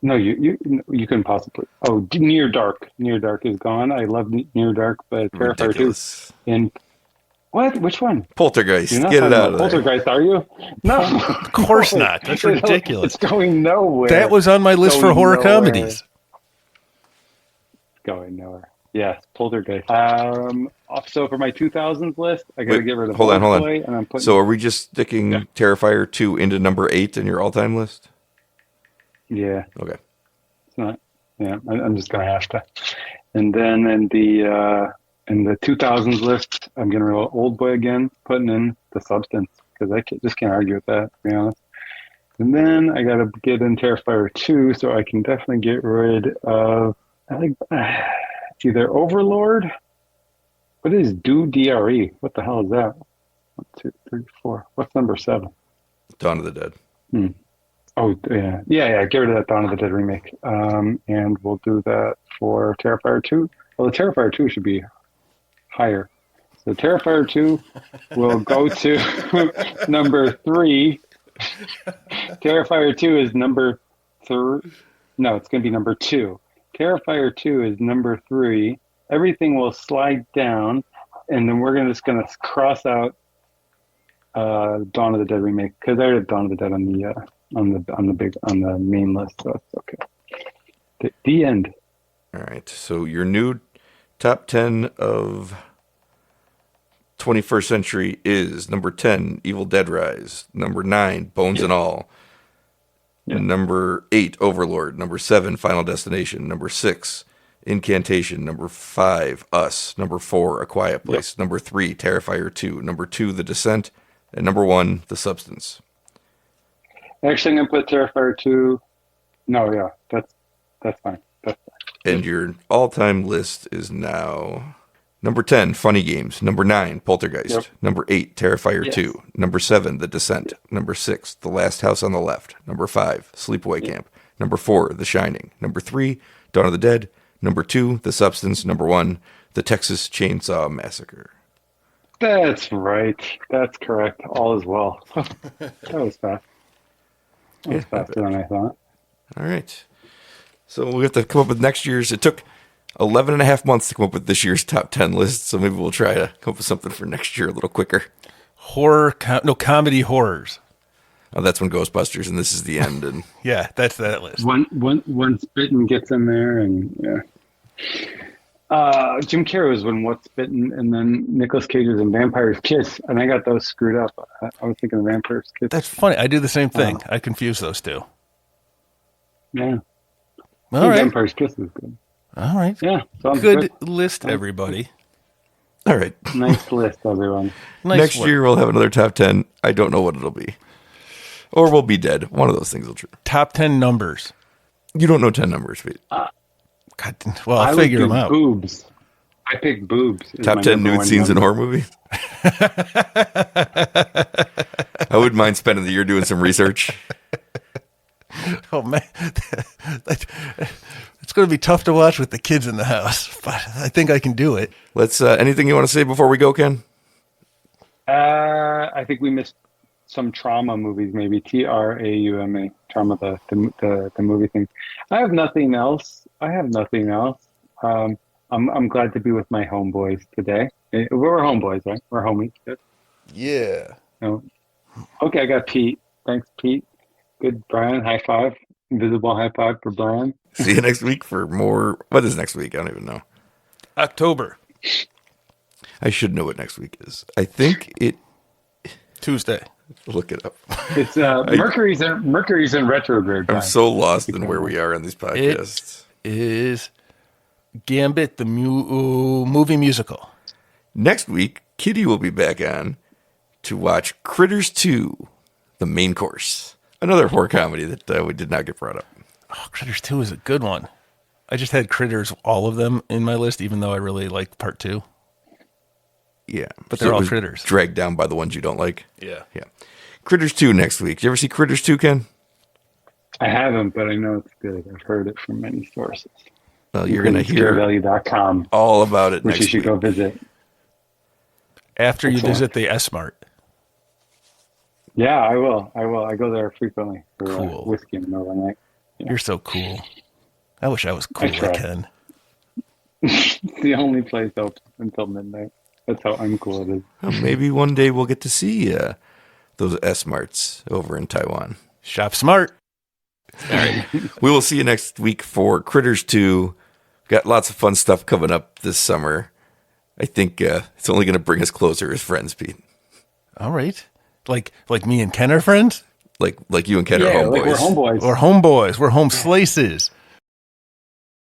No, you couldn't possibly. Oh, Near Dark. Near Dark is gone. I love Near Dark, but Terrifier 2. And what? Which one? Poltergeist. You're not Get it talking out about of there. Poltergeist, are you? No. Of course not. That's ridiculous. It's going nowhere. That was on my list for horror comedies. It's going nowhere. Yes, Poltergeist. So for my 2000s list, I got to get rid of Hold on. Boy, and I'm putting. So are we just sticking Terrifier 2 into number 8 in your all-time list? Yeah. Okay. It's not. Yeah, I'm just gonna have to. And then in the 2000s list, I'm gonna roll Old Boy again, putting in The Substance because I just can't argue with that, to be honest. And then I gotta get in Terrifier 2, so I can definitely get rid of. I think it's either Overlord What is do DRE? What the hell is that? 1, 2, 3, 4. What's number 7? Dawn of the Dead. Oh, yeah. Get rid of that Dawn of the Dead remake. And we'll do that for Terrifier 2. Well, the Terrifier 2 should be higher. So Terrifier 2 will go to number 3. Terrifier 2 is number 3. No, it's going to be number 2. Terrifier 2 is number 3. Everything will slide down, and then we're just going to cross out Dawn of the Dead remake because I had Dawn of the Dead on the main list, so it's okay. The end. All right. So your new top 10 of 21st century is number 10, Evil Dead Rise. Number 9, Bones and All. Yeah. Number 8, Overlord. Number 7, Final Destination. Number 6, Incantation. Number 5, Us. Number 4, A Quiet Place. Number 3, Terrifier 2. Number 2, The Descent. And number 1, The Substance. Actually, I'm going to put Terrifier 2. No, yeah, that's fine. And your all-time list is now number 10, Funny Games. Number 9, Poltergeist. Yep. Number 8, Terrifier Yes. 2. Number 7, The Descent. Number 6, The Last House on the Left. Number 5, Sleepaway Camp. Number 4, The Shining. Number 3, Dawn of the Dead. Number 2, The Substance. Number 1, The Texas Chainsaw Massacre. That's right. That's correct. All is well. That was fast. That was faster than I thought. All right. So we have to come up with next year's. It took 11 and a half months to come up with this year's top 10 list. So maybe we'll try to come up with something for next year a little quicker. Comedy horrors. Oh, that's when Ghostbusters, and this is the end. And Yeah, that's that list. Once Bitten gets in there, and yeah. Jim Carrey was when What's Bitten, and then Nicolas Cage was in Vampire's Kiss, and I got those screwed up. I was thinking of Vampire's Kiss. That's funny. I do the same thing. I confuse those two. Yeah. All right. Vampire's Kiss is good. All right. Yeah. Sounds Good list, everybody. all right. Nice list, everyone. Nice Next work. year we'll have another top 10. I don't know what it'll be. Or we'll be dead. One of those things will true. Top 10 numbers. You don't know 10 numbers, Pete. God, well, I I'll would figure do them out. Boobs. I picked boobs. as Top my 10 number nude one scenes in a number. horror movie. I wouldn't mind spending the year doing some research. Oh, man. It's going to be tough to watch with the kids in the house, but I think I can do it. Let's. Anything you want to say before we go, Ken? I think we missed some trauma movies, maybe TRAUMA, trauma, the movie thing. I have nothing else. I'm glad to be with my homeboys today. We're homeboys, right? We're homies. Yeah. No. Okay, I got Pete. Thanks, Pete. Good, Brian. High five. Invisible high five for Brian. See you next week for more. What is next week? I don't even know. October. I should know what next week is. I think it. Tuesday. Look it up. It's Mercury's in retrograde. I'm Brian. so lost in where we are on these podcasts. It is Gambit, the movie musical. Next week, Kitty will be back on to watch Critters 2, the main course. Another horror comedy that we did not get brought up. Oh, Critters 2 is a good one. I just had Critters, all of them, in my list, even though I really like part 2. Yeah. But they're it all was critters. Dragged down by the ones you don't like. Yeah. Yeah. Critters 2 next week. You ever see Critters 2, Ken? I haven't, but I know it's good. I've heard it from many sources. Well, you're going to hear scarevalue.com, all about it which next you should week. go visit. After you Excellent. visit the S-Mart. Yeah, I will. I go there frequently for Cool. whiskey in the middle of the night. You're so cool. I wish I was cool I try. like Ken. It's the only place open until midnight. That's how uncool it is. Well, maybe one day we'll get to see those S-Marts over in Taiwan. Shop smart. All right. We will see you next week for Critters 2. Got lots of fun stuff coming up this summer. I think it's only going to bring us closer as friends, Pete. All right. Like me and Ken are friends? Like you and Ken are Yeah, homeboys. like we're homeboys. We're homeboys. We're home slices.